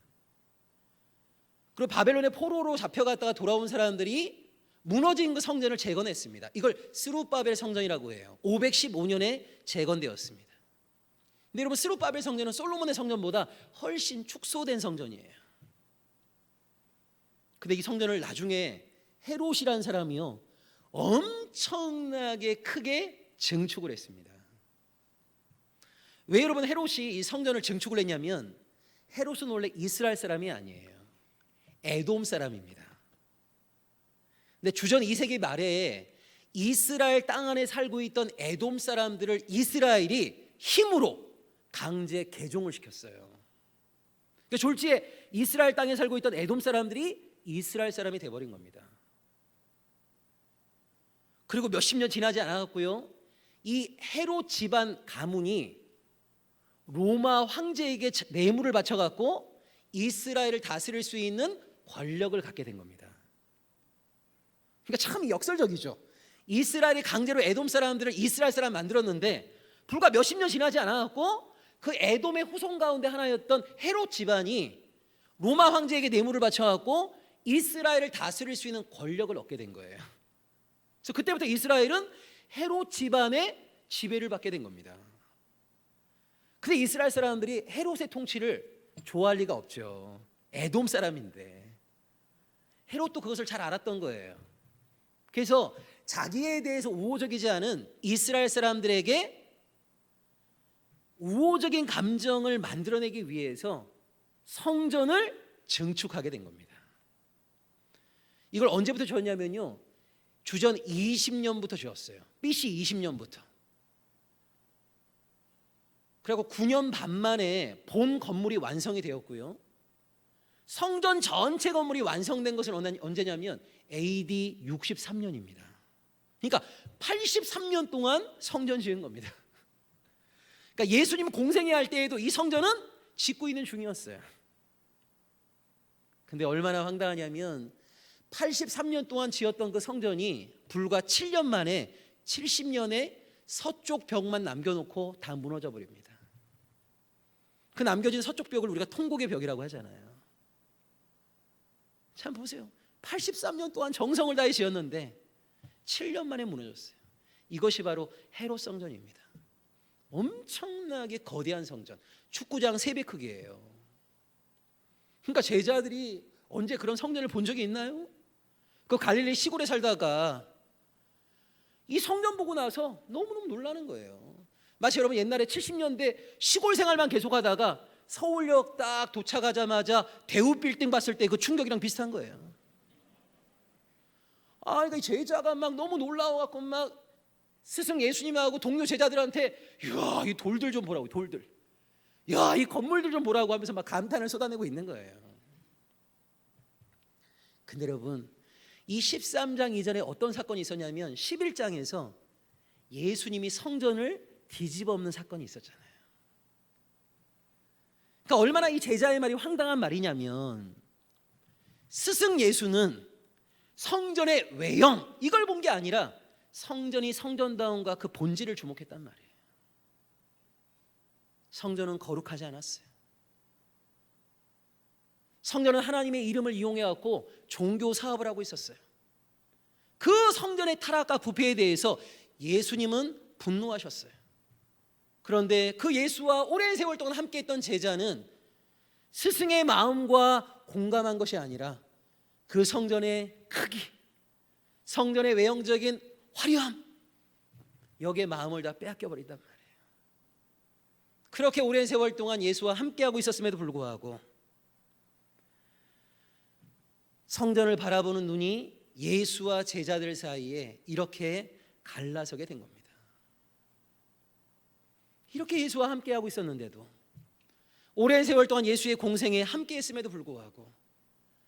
그리고 바벨론의 포로로 잡혀갔다가 돌아온 사람들이 무너진 그 성전을 재건했습니다. 이걸 스룹바벨 성전이라고 해요. 515년에 재건되었습니다. 근데 여러분, 스룹바벨 성전은 솔로몬의 성전보다 훨씬 축소된 성전이에요. 근데 이 성전을 나중에 헤롯이라는 사람이요, 엄청나게 크게 증축을 했습니다. 왜 여러분 헤롯이 이 성전을 증축을 했냐면, 헤롯은 원래 이스라엘 사람이 아니에요. 에돔 사람입니다. 근데 주전 2세기 말에 이스라엘 땅 안에 살고 있던 에돔 사람들을 이스라엘이 힘으로 강제 개종을 시켰어요. 그러니까 졸지에 이스라엘 땅에 살고 있던 에돔 사람들이 이스라엘 사람이 돼버린 겁니다. 그리고 몇십 년 지나지 않았고요, 이 헤롯 집안 가문이 로마 황제에게 뇌물을 바쳐갖고 이스라엘을 다스릴 수 있는 권력을 갖게 된 겁니다. 그러니까 참 역설적이죠. 이스라엘이 강제로 에돔 사람들을 이스라엘 사람 만들었는데 불과 몇십 년 지나지 않았고 그 에돔의 후손 가운데 하나였던 헤롯 집안이 로마 황제에게 뇌물을 바쳐갖고 이스라엘을 다스릴 수 있는 권력을 얻게 된 거예요. 그래서 그때부터 이스라엘은 헤롯 집안의 지배를 받게 된 겁니다. 근데 이스라엘 사람들이 헤롯의 통치를 좋아할 리가 없죠. 에돔 사람인데. 헤롯도 그것을 잘 알았던 거예요. 그래서 자기에 대해서 우호적이지 않은 이스라엘 사람들에게 우호적인 감정을 만들어내기 위해서 성전을 증축하게 된 겁니다. 이걸 언제부터 지었냐면요, 주전 20년부터 지었어요. BC 20년부터. 그리고 9년 반 만에 본 건물이 완성이 되었고요, 성전 전체 건물이 완성된 것은 언제냐면 AD 63년입니다. 그러니까 83년 동안 성전 지은 겁니다. 그러니까 예수님 공생애 할 때에도 이 성전은 짓고 있는 중이었어요. 근데 얼마나 황당하냐면 83년 동안 지었던 그 성전이 불과 7년 만에 70년에 서쪽 벽만 남겨놓고 다 무너져 버립니다. 그 남겨진 서쪽 벽을 우리가 통곡의 벽이라고 하잖아요. 참 보세요. 83년 동안 정성을 다해 지었는데 7년 만에 무너졌어요. 이것이 바로 헤롯 성전입니다. 엄청나게 거대한 성전, 축구장 3배 크기예요. 그러니까 제자들이 언제 그런 성전을 본 적이 있나요? 그 갈릴리 시골에 살다가 이 성전 보고 나서 너무너무 놀라는 거예요. 마치 여러분 옛날에 70년대 시골 생활만 계속하다가 서울역 딱 도착하자마자 대우 빌딩 봤을 때 그 충격이랑 비슷한 거예요. 그러니까 제자가 막 너무 놀라워갖고 막 스승 예수님하고 동료 제자들한테 야, 이 돌들 좀 보라고, 돌들. 야, 이 건물들 좀 보라고 하면서 막 감탄을 쏟아내고 있는 거예요. 근데 여러분, 이 13장 이전에 어떤 사건이 있었냐면 11장에서 예수님이 성전을 뒤집어 엎는 사건이 있었잖아요. 그러니까 얼마나 이 제자의 말이 황당한 말이냐면 스승 예수는 성전의 외형 이걸 본 게 아니라 성전이 성전다움과 그 본질을 주목했단 말이에요. 성전은 거룩하지 않았어요. 성전은 하나님의 이름을 이용해 갖고 종교 사업을 하고 있었어요. 그 성전의 타락과 부패에 대해서 예수님은 분노하셨어요. 그런데 그 예수와 오랜 세월 동안 함께했던 제자는 스승의 마음과 공감한 것이 아니라 그 성전의 크기, 성전의 외형적인 화려함, 여기에 마음을 다 빼앗겨 버린단 말이에요. 그렇게 오랜 세월 동안 예수와 함께하고 있었음에도 불구하고 성전을 바라보는 눈이 예수와 제자들 사이에 이렇게 갈라서게 된 겁니다. 이렇게 예수와 함께하고 있었는데도 오랜 세월 동안 예수의 공생에 함께했음에도 불구하고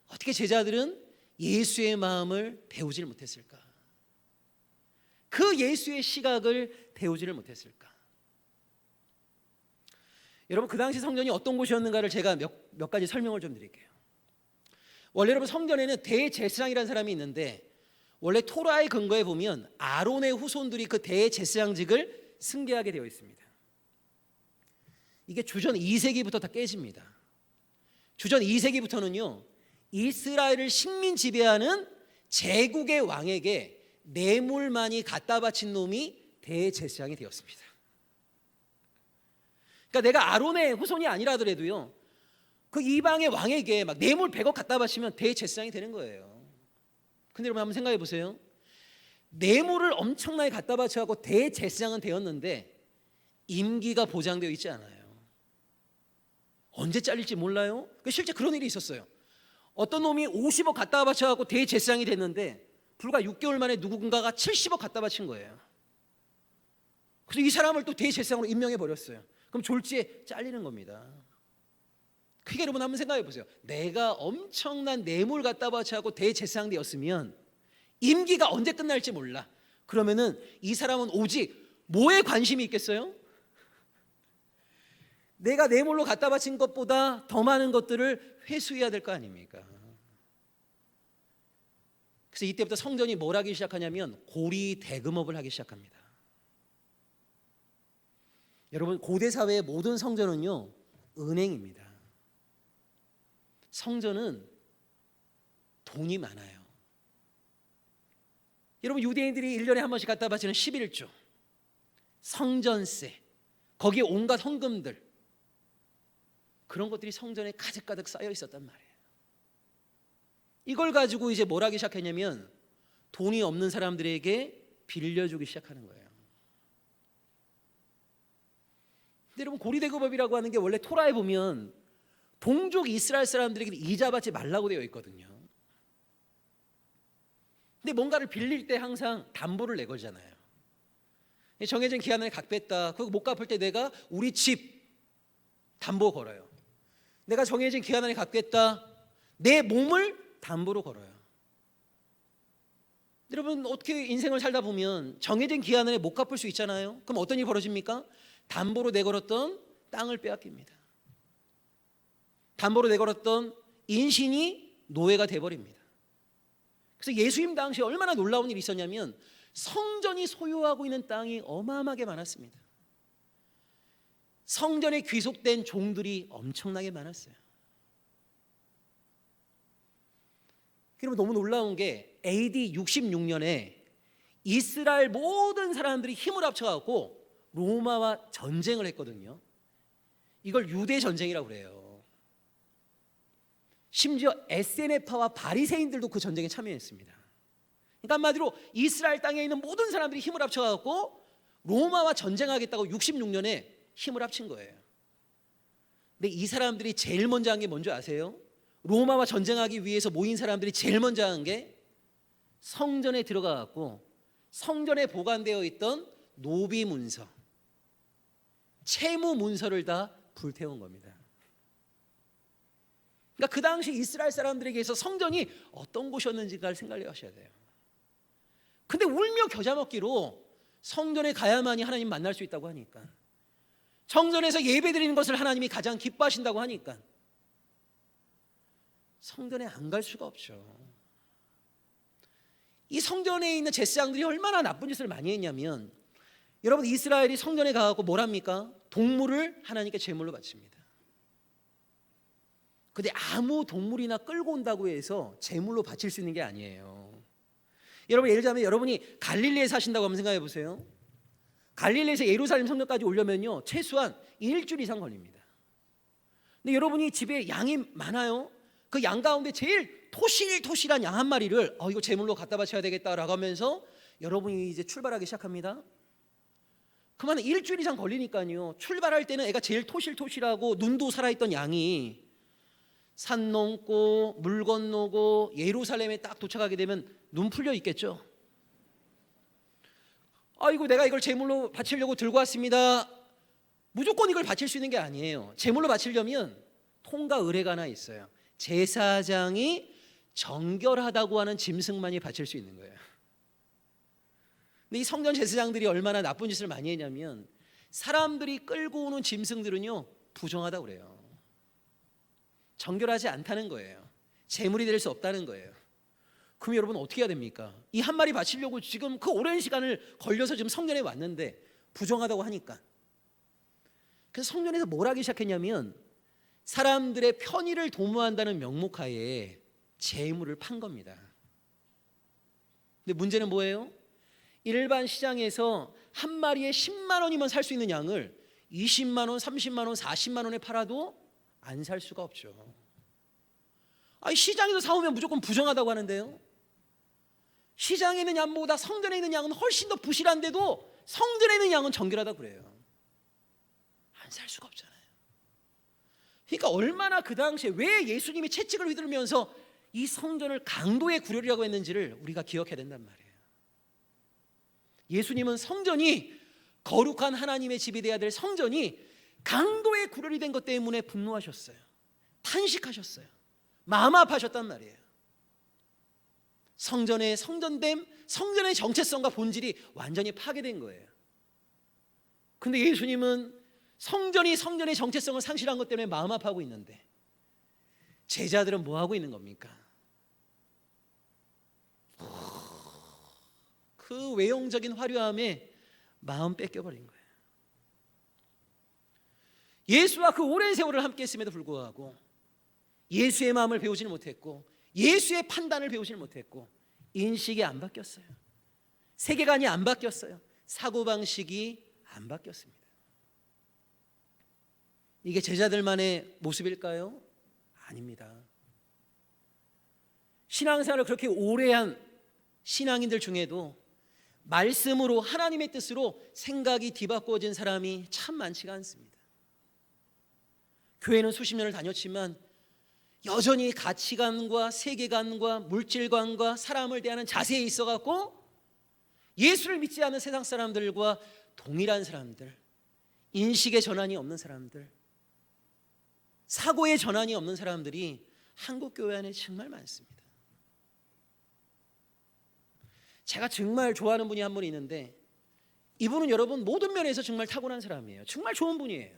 어떻게 제자들은 예수의 마음을 배우지를 못했을까? 그 예수의 시각을 배우지를 못했을까? 여러분, 그 당시 성전이 어떤 곳이었는가를 제가 몇 가지 설명을 좀 드릴게요. 원래 여러분, 성전에는 대제사장이라는 사람이 있는데 원래 토라의 근거에 보면 아론의 후손들이 그 대제사장직을 승계하게 되어 있습니다. 이게 주전 2세기부터 다 깨집니다. 주전 2세기부터는요 이스라엘을 식민 지배하는 제국의 왕에게 뇌물 많이 갖다 바친 놈이 대제사장이 되었습니다. 그러니까 내가 아론의 후손이 아니라 하더라도요 그 이방의 왕에게 막 뇌물 100억 갖다 바치면 대제사장이 되는 거예요. 근데 여러분 한번 생각해 보세요. 뇌물을 엄청나게 갖다 바쳐갖고 대제사장은 되었는데 임기가 보장되어 있지 않아요. 언제 잘릴지 몰라요. 실제 그런 일이 있었어요. 어떤 놈이 50억 갖다 바쳐갖고 대제사장이 됐는데 불과 6개월 만에 누군가가 70억 갖다 바친 거예요. 그래서 이 사람을 또 대제사장으로 임명해 버렸어요. 그럼 졸지에 잘리는 겁니다. 그게 여러분 한번 생각해 보세요. 내가 엄청난 뇌물 갖다 바쳐갖고 대제사장 되었으면 임기가 언제 끝날지 몰라. 그러면은 이 사람은 오직 뭐에 관심이 있겠어요? 내가 뇌물로 갖다 바친 것보다 더 많은 것들을 회수해야 될 거 아닙니까? 그래서 이때부터 성전이 뭘 하기 시작하냐면 고리 대금업을 하기 시작합니다. 여러분, 고대 사회의 모든 성전은요 은행입니다. 성전은 돈이 많아요. 여러분, 유대인들이 1년에 한 번씩 갖다 바치는 11조, 성전세, 거기에 온갖 헌금들, 그런 것들이 성전에 가득가득 쌓여 있었단 말이에요. 이걸 가지고 이제 뭘 하기 시작했냐면 돈이 없는 사람들에게 빌려주기 시작하는 거예요. 근데 여러분, 고리대금업이라고 하는 게 원래 토라에 보면 동족 이스라엘 사람들에게 이자 받지 말라고 되어 있거든요. 근데 뭔가를 빌릴 때 항상 담보를 내걸잖아요. 정해진 기한 안에 갚겠다. 그거 못 갚을 때 내가 우리 집 담보 걸어요. 내가 정해진 기한 안에 갚겠다. 내 몸을 담보로 걸어요. 여러분, 어떻게 인생을 살다 보면 정해진 기한 안에 못 갚을 수 있잖아요. 그럼 어떤 일이 벌어집니까? 담보로 내걸었던 땅을 빼앗깁니다. 담보로 내걸었던 인신이 노예가 돼버립니다. 그래서 예수님 당시에 얼마나 놀라운 일이 있었냐면 성전이 소유하고 있는 땅이 어마어마하게 많았습니다. 성전에 귀속된 종들이 엄청나게 많았어요. 그리고 너무 놀라운 게 AD 66년에 이스라엘 모든 사람들이 힘을 합쳐갖고 로마와 전쟁을 했거든요. 이걸 유대 전쟁이라고 그래요. 심지어 SNF파와 바리새인들도 그 전쟁에 참여했습니다. 그러니까 한마디로 이스라엘 땅에 있는 모든 사람들이 힘을 합쳐갖고 로마와 전쟁하겠다고 66년에 힘을 합친 거예요. 근데 이 사람들이 제일 먼저 한 게 뭔지 아세요? 로마와 전쟁하기 위해서 모인 사람들이 제일 먼저 한 게 성전에 들어가 갖고 성전에 보관되어 있던 노비 문서, 채무 문서를 다 불태운 겁니다. 그러니까 그 당시 이스라엘 사람들에게서 성전이 어떤 곳이었는지를 생각을 하셔야 돼요. 근데 울며 겨자 먹기로 성전에 가야만이 하나님 만날 수 있다고 하니까, 성전에서 예배드리는 것을 하나님이 가장 기뻐하신다고 하니까 성전에 안 갈 수가 없죠. 이 성전에 있는 제사장들이 얼마나 나쁜 짓을 많이 했냐면, 여러분, 이스라엘이 성전에 가서 뭘 합니까? 동물을 하나님께 제물로 바칩니다. 근데 아무 동물이나 끌고 온다고 해서 제물로 바칠 수 있는 게 아니에요. 여러분, 예를 들자면 여러분이 갈릴리에 사신다고 한번 생각해 보세요. 갈릴리에서 예루살렘 성전까지 오려면요 최소한 일주일 이상 걸립니다. 근데 여러분이 집에 양이 많아요. 그 양 가운데 제일 토실토실한 양 한 마리를 이거 제물로 갖다 바쳐야 되겠다라고 하면서 여러분이 이제 출발하기 시작합니다. 그러면 일주일 이상 걸리니까요. 출발할 때는 애가 제일 토실토실하고 눈도 살아있던 양이 산 넘고 물 건너고 예루살렘에 딱 도착하게 되면 눈 풀려 있겠죠. 아이고, 내가 이걸 제물로 바치려고 들고 왔습니다. 무조건 이걸 바칠 수 있는 게 아니에요. 제물로 바치려면 통과 의례가 하나 있어요. 제사장이 정결하다고 하는 짐승만이 바칠 수 있는 거예요. 근데 이 성전 제사장들이 얼마나 나쁜 짓을 많이 했냐면, 사람들이 끌고 오는 짐승들은요 부정하다고 그래요. 정결하지 않다는 거예요. 제물이 될 수 없다는 거예요. 그럼 여러분 어떻게 해야 됩니까? 이 한 마리 바치려고 지금 그 오랜 시간을 걸려서 지금 성전에 왔는데 부정하다고 하니까. 그래서 성전에서 뭘 하기 시작했냐면, 사람들의 편의를 도모한다는 명목하에 제물을 판 겁니다. 근데 문제는 뭐예요? 일반 시장에서 한 마리에 10만 원이면 살 수 있는 양을 20만 원, 30만 원, 40만 원에 팔아도 안 살 수가 없죠. 시장에서 사오면 무조건 부정하다고 하는데요, 시장에 있는 양보다 성전에 있는 양은 훨씬 더 부실한데도 성전에 있는 양은 정결하다고 그래요. 안 살 수가 없잖아요. 그러니까 얼마나 그 당시에 왜 예수님이 채찍을 휘두르면서 이 성전을 강도의 구렬이라고 했는지를 우리가 기억해야 된단 말이에요. 예수님은 성전이, 거룩한 하나님의 집이 되어야 될 성전이 강도의 구렬이 된 것 때문에 분노하셨어요. 탄식하셨어요. 마음 아파하셨단 말이에요. 성전의 성전됨, 성전의 정체성과 본질이 완전히 파괴된 거예요. 근데 예수님은 성전이 성전의 정체성을 상실한 것 때문에 마음 아파하고 있는데, 제자들은 뭐 하고 있는 겁니까? 그 외형적인 화려함에 마음 뺏겨버린 거예요. 예수와 그 오랜 세월을 함께 했음에도 불구하고 예수의 마음을 배우지는 못했고, 예수의 판단을 배우지는 못했고, 인식이 안 바뀌었어요. 세계관이 안 바뀌었어요. 사고방식이 안 바뀌었습니다. 이게 제자들만의 모습일까요? 아닙니다. 신앙생활을 그렇게 오래 한 신앙인들 중에도 말씀으로, 하나님의 뜻으로 생각이 뒤바꿔진 사람이 참 많지가 않습니다. 교회는 수십 년을 다녔지만 여전히 가치관과 세계관과 물질관과 사람을 대하는 자세에 있어갖고 예수를 믿지 않는 세상 사람들과 동일한 사람들, 인식의 전환이 없는 사람들, 사고의 전환이 없는 사람들이 한국 교회 안에 정말 많습니다. 제가 정말 좋아하는 분이 한 분 있는데, 이분은 여러분 모든 면에서 정말 타고난 사람이에요. 정말 좋은 분이에요.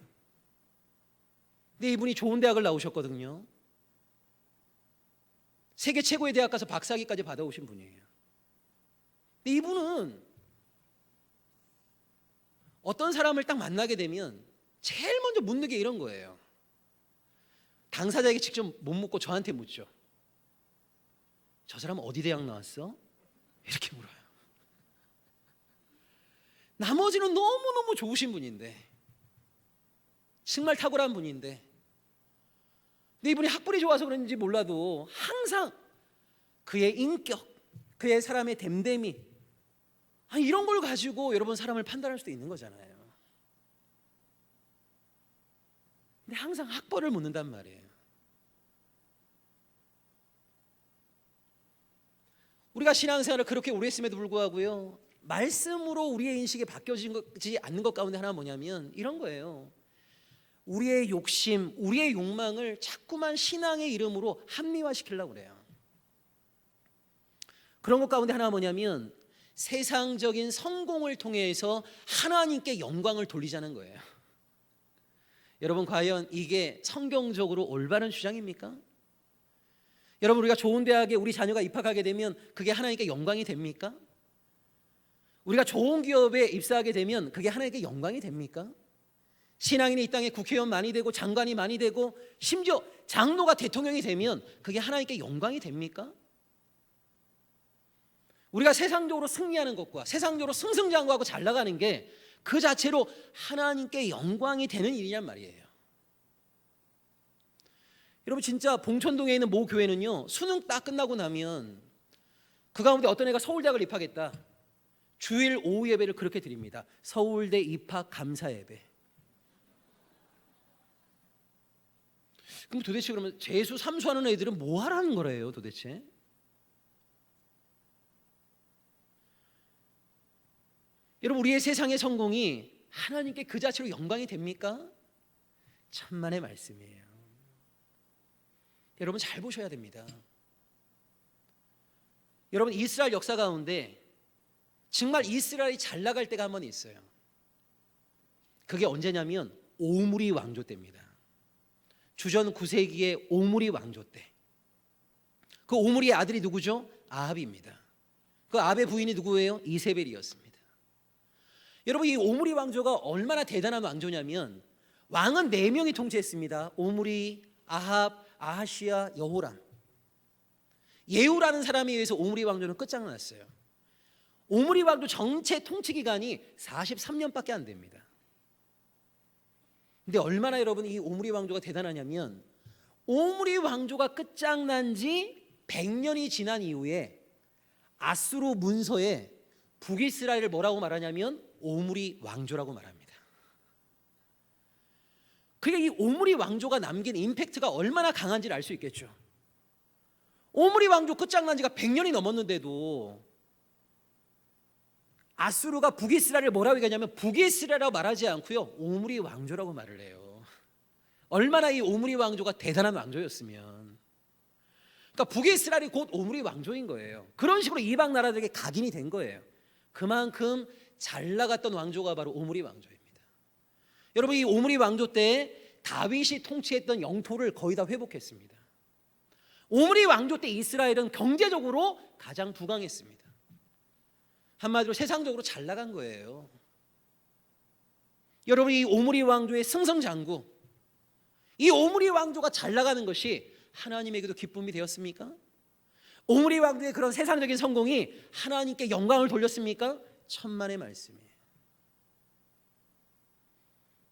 근데 이분이 좋은 대학을 나오셨거든요. 세계 최고의 대학 가서 박사학위까지 받아오신 분이에요. 근데 이분은 어떤 사람을 딱 만나게 되면 제일 먼저 묻는 게 이런 거예요. 당사자에게 직접 못 묻고 저한테 묻죠. 저 사람 어디 대학 나왔어? 이렇게 물어요. 나머지는 너무너무 좋으신 분인데, 정말 탁월한 분인데, 근데 이분이 학벌이 좋아서 그런지 몰라도 항상 그의 인격, 그의 사람의 됨됨이, 이런 걸 가지고 여러분 사람을 판단할 수도 있는 거잖아요. 근데 항상 학벌을 묻는단 말이에요. 우리가 신앙생활을 그렇게 오래 했음에도 불구하고요, 말씀으로 우리의 인식이 바뀌어지지 않는 것 가운데 하나가 뭐냐면 이런 거예요. 우리의 욕심, 우리의 욕망을 자꾸만 신앙의 이름으로 합리화시키려고 그래요. 그런 것 가운데 하나가 뭐냐면 세상적인 성공을 통해서 하나님께 영광을 돌리자는 거예요. 여러분, 과연 이게 성경적으로 올바른 주장입니까? 여러분, 우리가 좋은 대학에 우리 자녀가 입학하게 되면 그게 하나님께 영광이 됩니까? 우리가 좋은 기업에 입사하게 되면 그게 하나님께 영광이 됩니까? 신앙인이 이 땅에 국회의원 많이 되고 장관이 많이 되고 심지어 장로가 대통령이 되면 그게 하나님께 영광이 됩니까? 우리가 세상적으로 승리하는 것과 세상적으로 승승장구하고 잘 나가는 게 그 자체로 하나님께 영광이 되는 일이란 말이에요. 여러분, 진짜 봉천동에 있는 모 교회는요, 수능 딱 끝나고 나면 그 가운데 어떤 애가 서울대학을 입학했다. 주일 오후 예배를 그렇게 드립니다. 서울대 입학 감사 예배. 그럼 도대체 그러면 재수 삼수하는 애들은 뭐 하라는 거래요 도대체? 여러분, 우리의 세상의 성공이 하나님께 그 자체로 영광이 됩니까? 천만의 말씀이에요. 여러분, 잘 보셔야 됩니다. 여러분, 이스라엘 역사 가운데 정말 이스라엘이 잘 나갈 때가 한 번 있어요. 그게 언제냐면 오므리 왕조 때입니다. 주전 9세기의 오므리 왕조 때. 그 오므리의 아들이 누구죠? 아합입니다. 그 아합의 부인이 누구예요? 이세벨이었습니다. 여러분, 이 오므리 왕조가 얼마나 대단한 왕조냐면 왕은 4명이 통치했습니다. 오므리, 아합, 아하시야, 여호람. 예후라는 사람에 의해서 오므리 왕조는 끝장났어요. 오므리 왕조 전체 통치 기간이 43년밖에 안 됩니다. 근데 얼마나 여러분 이 오므리 왕조가 대단하냐면 오므리 왕조가 끝장난 지 100년이 지난 이후에 아수르 문서에 북이스라엘을 뭐라고 말하냐면 오므리 왕조라고 말합니다. 그러니까 이 오므리 왕조가 남긴 임팩트가 얼마나 강한지를 알 수 있겠죠. 오므리 왕조 끝장난 지가 100년이 넘었는데도 아수르가 북이스라엘을 뭐라고 얘기하냐면 북이스라엘이라고 말하지 않고요, 오므리 왕조라고 말을 해요. 얼마나 이 오므리 왕조가 대단한 왕조였으면. 그러니까 북이스라엘이 곧 오므리 왕조인 거예요. 그런 식으로 이방 나라들에게 각인이 된 거예요. 그만큼 잘 나갔던 왕조가 바로 오므리 왕조입니다. 여러분, 이 오므리 왕조 때 다윗이 통치했던 영토를 거의 다 회복했습니다. 오므리 왕조 때 이스라엘은 경제적으로 가장 부강했습니다. 한마디로 세상적으로 잘 나간 거예요. 여러분, 이 오므리 왕조의 승승장구, 이 오므리 왕조가 잘 나가는 것이 하나님에게도 기쁨이 되었습니까? 오므리 왕조의 그런 세상적인 성공이 하나님께 영광을 돌렸습니까? 천만의 말씀이에요.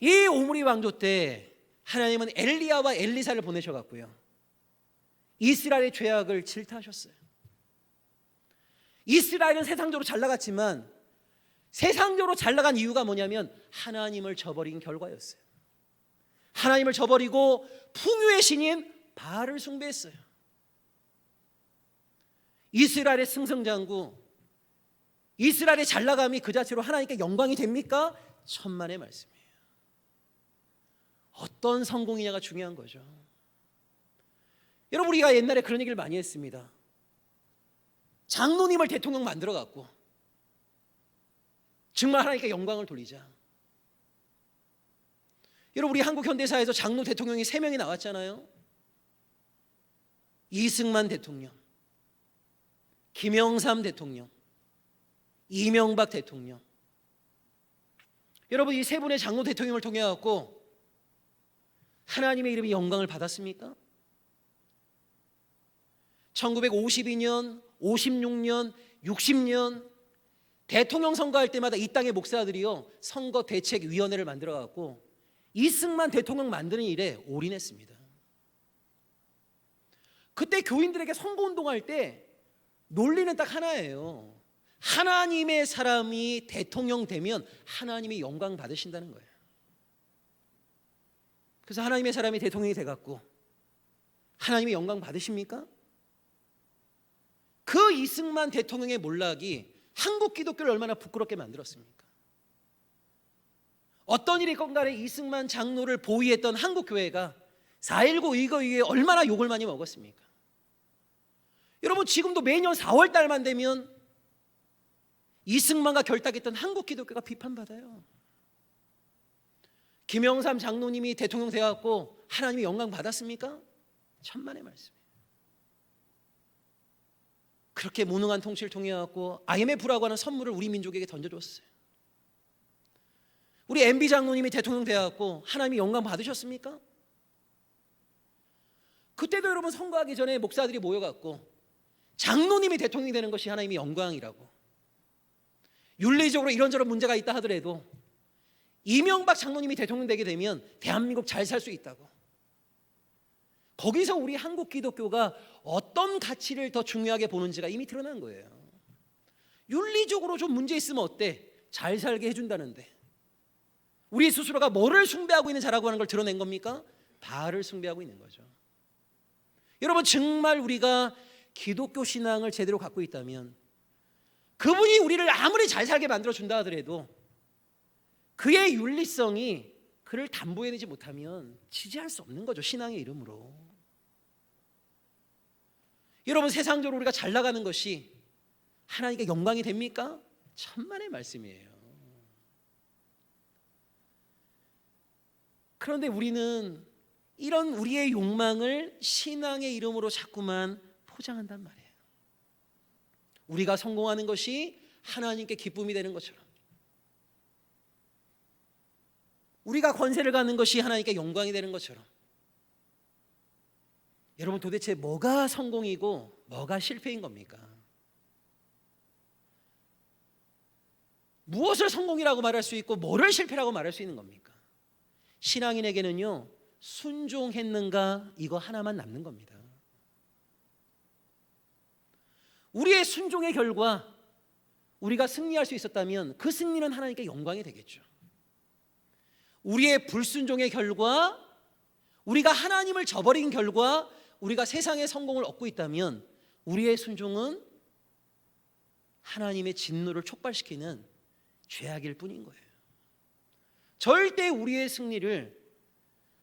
이 오므리 왕조 때 하나님은 엘리야와 엘리사를 보내셔갖고요, 이스라엘의 죄악을 질타하셨어요. 이스라엘은 세상적으로 잘 나갔지만 세상적으로 잘 나간 이유가 뭐냐면 하나님을 저버린 결과였어요. 하나님을 저버리고 풍요의 신인 바알을 숭배했어요. 이스라엘의 승승장구, 이스라엘의 잘 나감이 그 자체로 하나님께 영광이 됩니까? 천만의 말씀이에요. 어떤 성공이냐가 중요한 거죠. 여러분, 우리가 옛날에 그런 얘기를 많이 했습니다. 장로님을 대통령 만들어 갖고 정말 하나님께 영광을 돌리자. 여러분, 우리 한국 현대사에서 장로 대통령이 3명이 나왔잖아요. 이승만 대통령, 김영삼 대통령, 이명박 대통령. 여러분, 이 3분의 장로 대통령을 통해 갖고 하나님의 이름이 영광을 받았습니까? 1952년, 56년, 60년 대통령 선거할 때마다 이 땅의 목사들이요, 선거 대책위원회를 만들어 갖고 이승만 대통령 만드는 일에 올인했습니다. 그때 교인들에게 선거운동할 때 논리는 딱 하나예요. 하나님의 사람이 대통령 되면 하나님이 영광 받으신다는 거예요. 그래서 하나님의 사람이 대통령이 돼갖고 하나님의 영광 받으십니까? 그 이승만 대통령의 몰락이 한국 기독교를 얼마나 부끄럽게 만들었습니까? 어떤 일이 있건 간에 이승만 장로를 보위했던 한국교회가 4.19 이거 이후에 얼마나 욕을 많이 먹었습니까? 여러분, 지금도 매년 4월 달만 되면 이승만과 결탁했던 한국 기독교가 비판받아요. 김영삼 장로님이 대통령 되어갖고 하나님의 영광 받았습니까? 천만의 말씀이에요. 그렇게 무능한 통치를 통해 갖고 IMF라고 하는 선물을 우리 민족에게 던져줬어요. 우리 MB 장로님이 대통령 되어갖고 하나님의 영광 받으셨습니까? 그때도 여러분 선거하기 전에 목사들이 모여갖고 장로님이 대통령이 되는 것이 하나님의 영광이라고, 윤리적으로 이런저런 문제가 있다 하더라도 이명박 장로님이 대통령 되게 되면 대한민국 잘 살 수 있다고, 거기서 우리 한국 기독교가 어떤 가치를 더 중요하게 보는지가 이미 드러난 거예요. 윤리적으로 좀 문제 있으면 어때? 잘 살게 해준다는데 우리 스스로가 뭐를 숭배하고 있는 자라고 하는 걸 드러낸 겁니까? 바알을 숭배하고 있는 거죠. 여러분, 정말 우리가 기독교 신앙을 제대로 갖고 있다면 그분이 우리를 아무리 잘 살게 만들어준다 하더라도 그의 윤리성이 그를 담보해내지 못하면 지지할 수 없는 거죠, 신앙의 이름으로. 여러분, 세상적으로 우리가 잘 나가는 것이 하나님께 영광이 됩니까? 천만의 말씀이에요. 그런데 우리는 이런 우리의 욕망을 신앙의 이름으로 자꾸만 포장한단 말이에요. 우리가 성공하는 것이 하나님께 기쁨이 되는 것처럼, 우리가 권세를 갖는 것이 하나님께 영광이 되는 것처럼. 여러분, 도대체 뭐가 성공이고 뭐가 실패인 겁니까? 무엇을 성공이라고 말할 수 있고 뭐를 실패라고 말할 수 있는 겁니까? 신앙인에게는요, 순종했는가 이거 하나만 남는 겁니다. 우리의 순종의 결과 우리가 승리할 수 있었다면 그 승리는 하나님께 영광이 되겠죠. 우리의 불순종의 결과, 우리가 하나님을 저버린 결과 우리가 세상의 성공을 얻고 있다면 우리의 순종은 하나님의 진노를 촉발시키는 죄악일 뿐인 거예요. 절대 우리의 승리를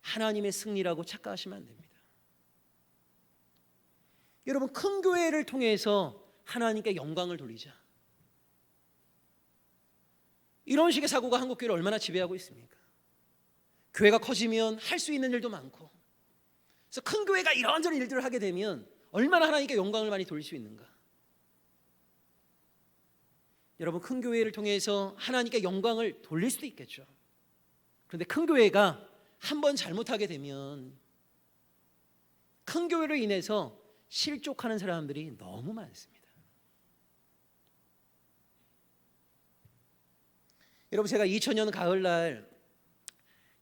하나님의 승리라고 착각하시면 안 됩니다. 여러분, 큰 교회를 통해서 하나님께 영광을 돌리자, 이런 식의 사고가 한국 교회를 얼마나 지배하고 있습니까? 교회가 커지면 할 수 있는 일도 많고, 그래서 큰 교회가 이런저런 일들을 하게 되면 얼마나 하나님께 영광을 많이 돌릴 수 있는가. 여러분, 큰 교회를 통해서 하나님께 영광을 돌릴 수도 있겠죠. 그런데 큰 교회가 한번 잘못하게 되면 큰 교회로 인해서 실족하는 사람들이 너무 많습니다. 여러분, 제가 2000년 가을날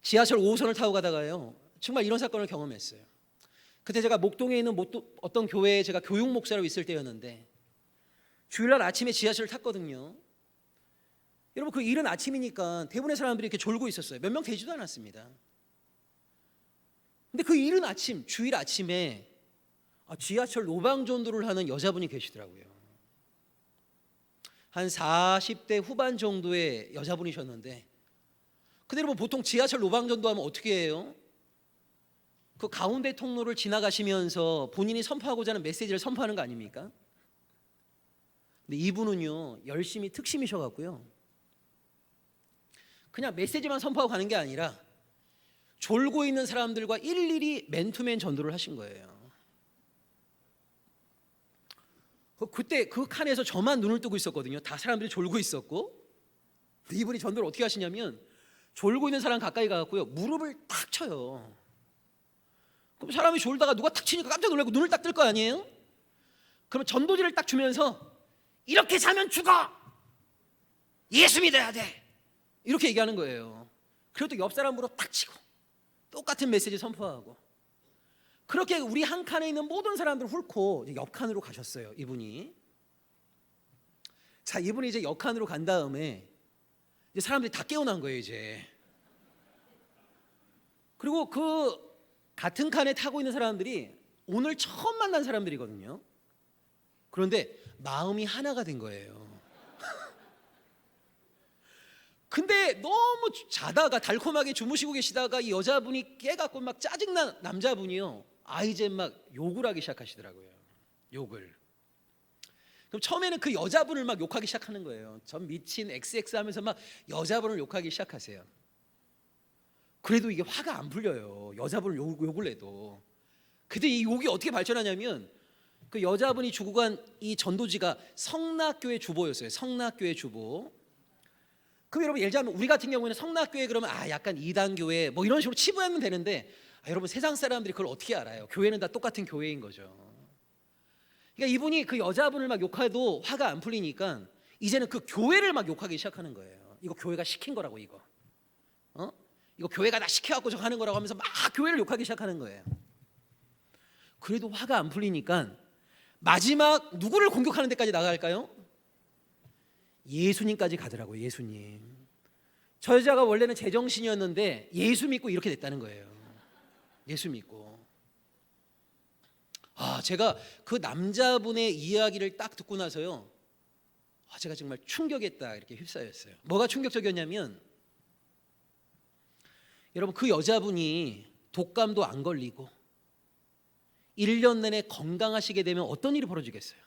지하철 5호선을 타고 가다가요, 정말 이런 사건을 경험했어요. 그때 제가 목동에 있는 어떤 교회에 제가 교육 목사로 있을 때였는데 주일날 아침에 지하철을 탔거든요. 여러분, 그 이른 아침이니까 대부분의 사람들이 이렇게 졸고 있었어요. 몇 명 되지도 않았습니다. 근데 그 이른 아침, 주일 아침에 지하철 노방전도를 하는 여자분이 계시더라고요. 한 40대 후반 정도의 여자분이셨는데, 근데 여러분, 보통 지하철 노방전도하면 어떻게 해요? 그 가운데 통로를 지나가시면서 본인이 선포하고자 하는 메시지를 선포하는 거 아닙니까? 근데 이분은요, 열심히 특심이셔갖고요, 그냥 메시지만 선포하고 가는 게 아니라 졸고 있는 사람들과 일일이 맨투맨 전도를 하신 거예요. 그때 그 칸에서 저만 눈을 뜨고 있었거든요. 다 사람들이 졸고 있었고. 근데 이분이 전도를 어떻게 하시냐면 졸고 있는 사람 가까이 가갖고요, 무릎을 탁 쳐요. 그럼 사람이 졸다가 누가 탁 치니까 깜짝 놀라고 눈을 딱 뜰 거 아니에요? 그러면 전도지를 딱 주면서 이렇게 자면 죽어! 예수 믿어야 돼! 이렇게 얘기하는 거예요. 그리고 또 옆 사람 무릎 탁 치고 똑같은 메시지 선포하고, 그렇게 우리 한 칸에 있는 모든 사람들을 훑고 옆 칸으로 가셨어요, 이분이. 자, 이분이 이제 옆 칸으로 간 다음에 이제 사람들이 다 깨어난 거예요, 이제. 그리고 그 같은 칸에 타고 있는 사람들이 오늘 처음 만난 사람들이거든요. 그런데 마음이 하나가 된 거예요. 근데 너무 자다가 달콤하게 주무시고 계시다가 이 여자분이 깨갖고 막 짜증난 남자분이요, 이제 막 욕을 하기 시작하시더라고요. 욕을. 그럼 처음에는 그 여자분을 막 욕하기 시작하는 거예요. 전 미친 XX 하면서 막 여자분을 욕하기 시작하세요. 그래도 이게 화가 안 풀려요. 여자분을 욕을 해도. 근데 이 욕이 어떻게 발전하냐면, 그 여자분이 주고 간 이 전도지가 성락교회 주보였어요. 성락교회 주보. 그럼 여러분, 예를 들면 우리 같은 경우에는 성락교회 그러면 약간 이단교회 뭐 이런 식으로 치부하면 되는데, 여러분 세상 사람들이 그걸 어떻게 알아요? 교회는 다 똑같은 교회인 거죠. 그러니까 이분이 그 여자분을 막 욕해도 화가 안 풀리니까 이제는 그 교회를 막 욕하기 시작하는 거예요. 이거 교회가 시킨 거라고, 이거. 이거 교회가 나 시켜갖고 저 하는 거라고 하면서 막 교회를 욕하기 시작하는 거예요. 그래도 화가 안 풀리니까 마지막 누구를 공격하는 데까지 나갈까요? 예수님까지 가더라고요. 예수님. 저 여자가 원래는 제정신이었는데 예수 믿고 이렇게 됐다는 거예요. 예수 믿고. 제가 그 남자분의 이야기를 딱 듣고 나서요, 제가 정말 충격했다 이렇게 휩싸였어요. 뭐가 충격적이었냐면, 여러분 그 여자분이 독감도 안 걸리고 1년 내내 건강하시게 되면 어떤 일이 벌어지겠어요?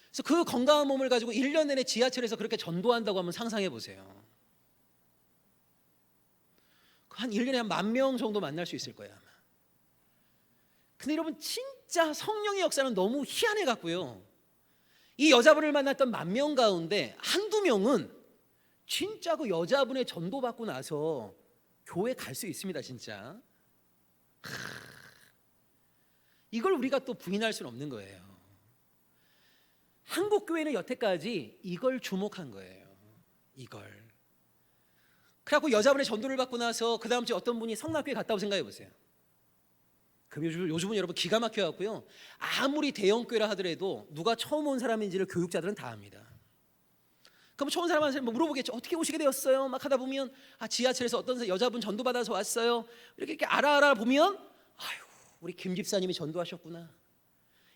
그래서 그 건강한 몸을 가지고 1년 내내 지하철에서 그렇게 전도한다고 하면 상상해 보세요. 한 1년에 한 10,000명 정도 만날 수 있을 거예요, 아마. 근데 여러분 진짜 성령의 역사는 너무 희한해 갖고요, 이 여자분을 만났던 10,000명 가운데 한두 명은 진짜 그 여자분의 전도받고 나서 교회 갈 수 있습니다, 진짜. 이걸 우리가 또 부인할 수는 없는 거예요. 한국 교회는 여태까지 이걸 주목한 거예요. 이걸. 그래갖고 여자분의 전도를 받고 나서 그 다음 주에 어떤 분이 성락교회 갔다고 생각해 보세요. 그럼 요즘은 여러분 기가 막혀갖고요, 아무리 대형교회라 하더라도 누가 처음 온 사람인지를 교육자들은 다 압니다. 그럼 처음 사람한테 뭐 물어보겠죠. 어떻게 오시게 되었어요? 막 하다 보면 지하철에서 어떤 여자분 전도받아서 왔어요. 이렇게 알아보면 우리 김 집사님이 전도하셨구나.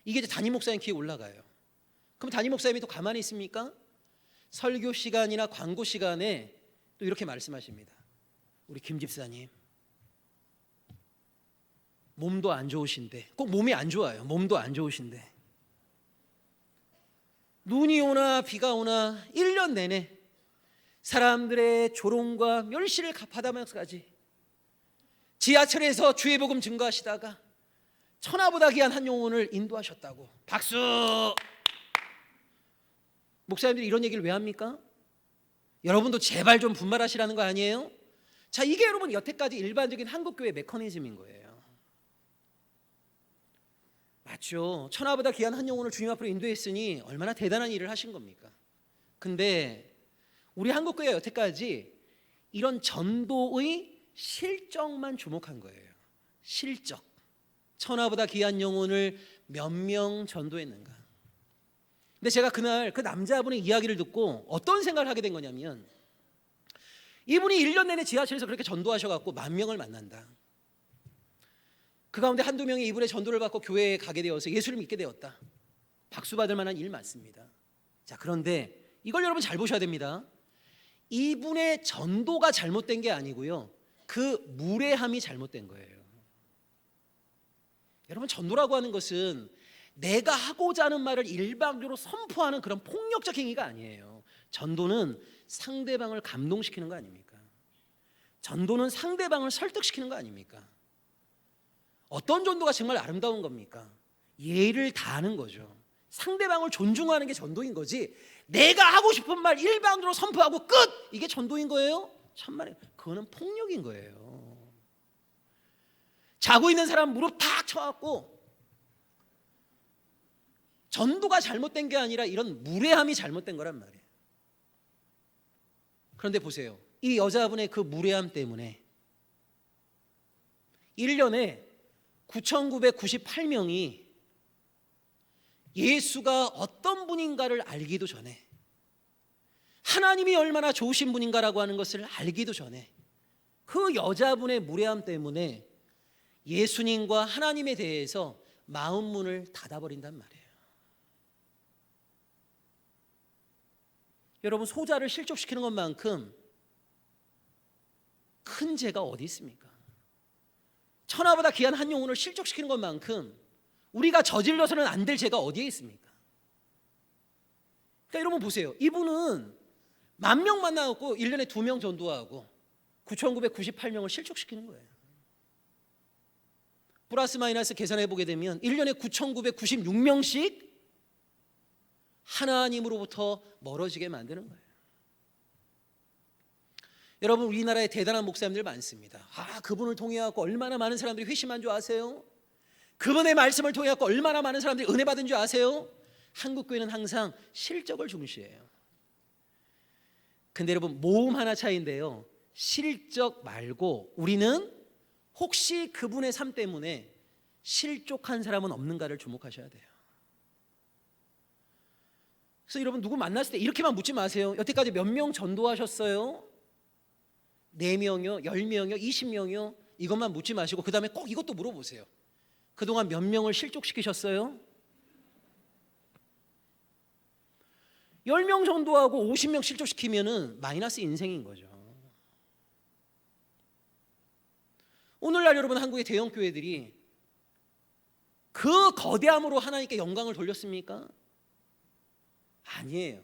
이게 이제 담임 목사님 귀에 올라가요. 그럼 담임 목사님이 또 가만히 있습니까? 설교 시간이나 광고 시간에 또 이렇게 말씀하십니다. 우리 김 집사님 몸도 안 좋으신데, 꼭 몸이 안 좋아요. 몸도 안 좋으신데 눈이 오나 비가 오나 1년 내내 사람들의 조롱과 멸시를 받아면서까지 지하철에서 주의 복음 증거하시다가 천하보다 귀한 한 영혼을 인도하셨다고. 박수! 목사님들이 이런 얘기를 왜 합니까? 여러분도 제발 좀 분발하시라는 거 아니에요? 자, 이게 여러분 여태까지 일반적인 한국교회 메커니즘인 거예요. 맞죠? 천하보다 귀한 한 영혼을 주님 앞으로 인도했으니 얼마나 대단한 일을 하신 겁니까? 근데 우리 한국교회가 여태까지 이런 전도의 실적만 주목한 거예요. 실적. 천하보다 귀한 영혼을 몇 명 전도했는가? 근데 제가 그날 그 남자분의 이야기를 듣고 어떤 생각을 하게 된 거냐면, 이분이 1년 내내 지하철에서 그렇게 전도하셔갖고 10,000명을 만난다. 그 가운데 한두 명이 이분의 전도를 받고 교회에 가게 되어서 예수를 믿게 되었다. 박수 받을 만한 일 맞습니다. 자, 그런데 이걸 여러분 잘 보셔야 됩니다. 이분의 전도가 잘못된 게 아니고요, 그 무례함이 잘못된 거예요. 여러분, 전도라고 하는 것은 내가 하고자 하는 말을 일방적으로 선포하는 그런 폭력적 행위가 아니에요. 전도는 상대방을 감동시키는 거 아닙니까? 전도는 상대방을 설득시키는 거 아닙니까? 어떤 전도가 정말 아름다운 겁니까? 예의를 다하는 거죠. 상대방을 존중하는 게 전도인 거지, 내가 하고 싶은 말 일방적으로 선포하고 끝! 이게 전도인 거예요? 참말이에요. 그거는 폭력인 거예요. 자고 있는 사람 무릎 탁 쳐갖고, 전도가 잘못된 게 아니라 이런 무례함이 잘못된 거란 말이에요. 그런데 보세요. 이 여자분의 그 무례함 때문에 1년에 9,998명이 예수가 어떤 분인가를 알기도 전에, 하나님이 얼마나 좋으신 분인가라고 하는 것을 알기도 전에 그 여자분의 무례함 때문에 예수님과 하나님에 대해서 마음 문을 닫아버린단 말이에요. 여러분, 소자를 실족시키는 것만큼 큰 죄가 어디 있습니까? 천하보다 귀한 한 영혼을 실족시키는 것만큼 우리가 저질러서는 안 될 죄가 어디에 있습니까? 그러니까 여러분 보세요. 이분은 10,000명 만나고 1년에 2명 전도하고 9,998명을 실족시키는 거예요. 플러스 마이너스 계산해 보게 되면 1년에 9,996명씩 하나님으로부터 멀어지게 만드는 거예요. 여러분, 우리나라에 대단한 목사님들 많습니다. 그분을 통해 갖고 얼마나 많은 사람들이 회심한 줄 아세요? 그분의 말씀을 통해 갖고 얼마나 많은 사람들이 은혜 받은 줄 아세요? 한국 교회는 항상 실적을 중시해요. 근데 여러분, 모음 하나 차이인데요, 실적 말고 우리는 혹시 그분의 삶 때문에 실족한 사람은 없는가를 주목하셔야 돼요. 그래서 여러분, 누구 만났을 때 이렇게만 묻지 마세요. 여태까지 몇 명 전도하셨어요? 4명이요? 10명이요? 20명이요? 이것만 묻지 마시고 그 다음에 꼭 이것도 물어보세요. 그동안 몇 명을 실족시키셨어요? 10명 전도하고 50명 실족시키면은 마이너스 인생인 거죠. 오늘날 여러분, 한국의 대형 교회들이 그 거대함으로 하나님께 영광을 돌렸습니까? 아니에요.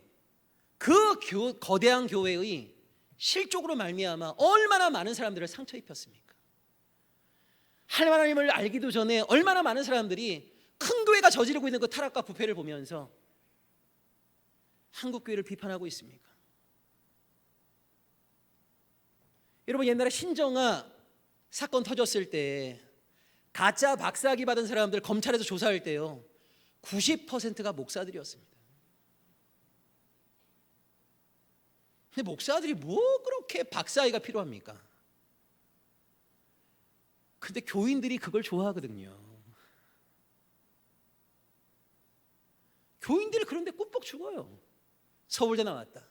그 거대한 교회의 실족으로 말미암아 얼마나 많은 사람들을 상처 입혔습니까? 하나님을 알기도 전에 얼마나 많은 사람들이 큰 교회가 저지르고 있는 그 타락과 부패를 보면서 한국 교회를 비판하고 있습니까? 여러분, 옛날에 신정아 사건 터졌을 때 가짜 박사학위 받은 사람들 검찰에서 조사할 때요, 90%가 목사들이었습니다. 근데 목사들이 뭐 그렇게 박사학위가 필요합니까? 근데 교인들이 그걸 좋아하거든요. 교인들이 그런데 꿈뻑 죽어요. 서울대 나왔다,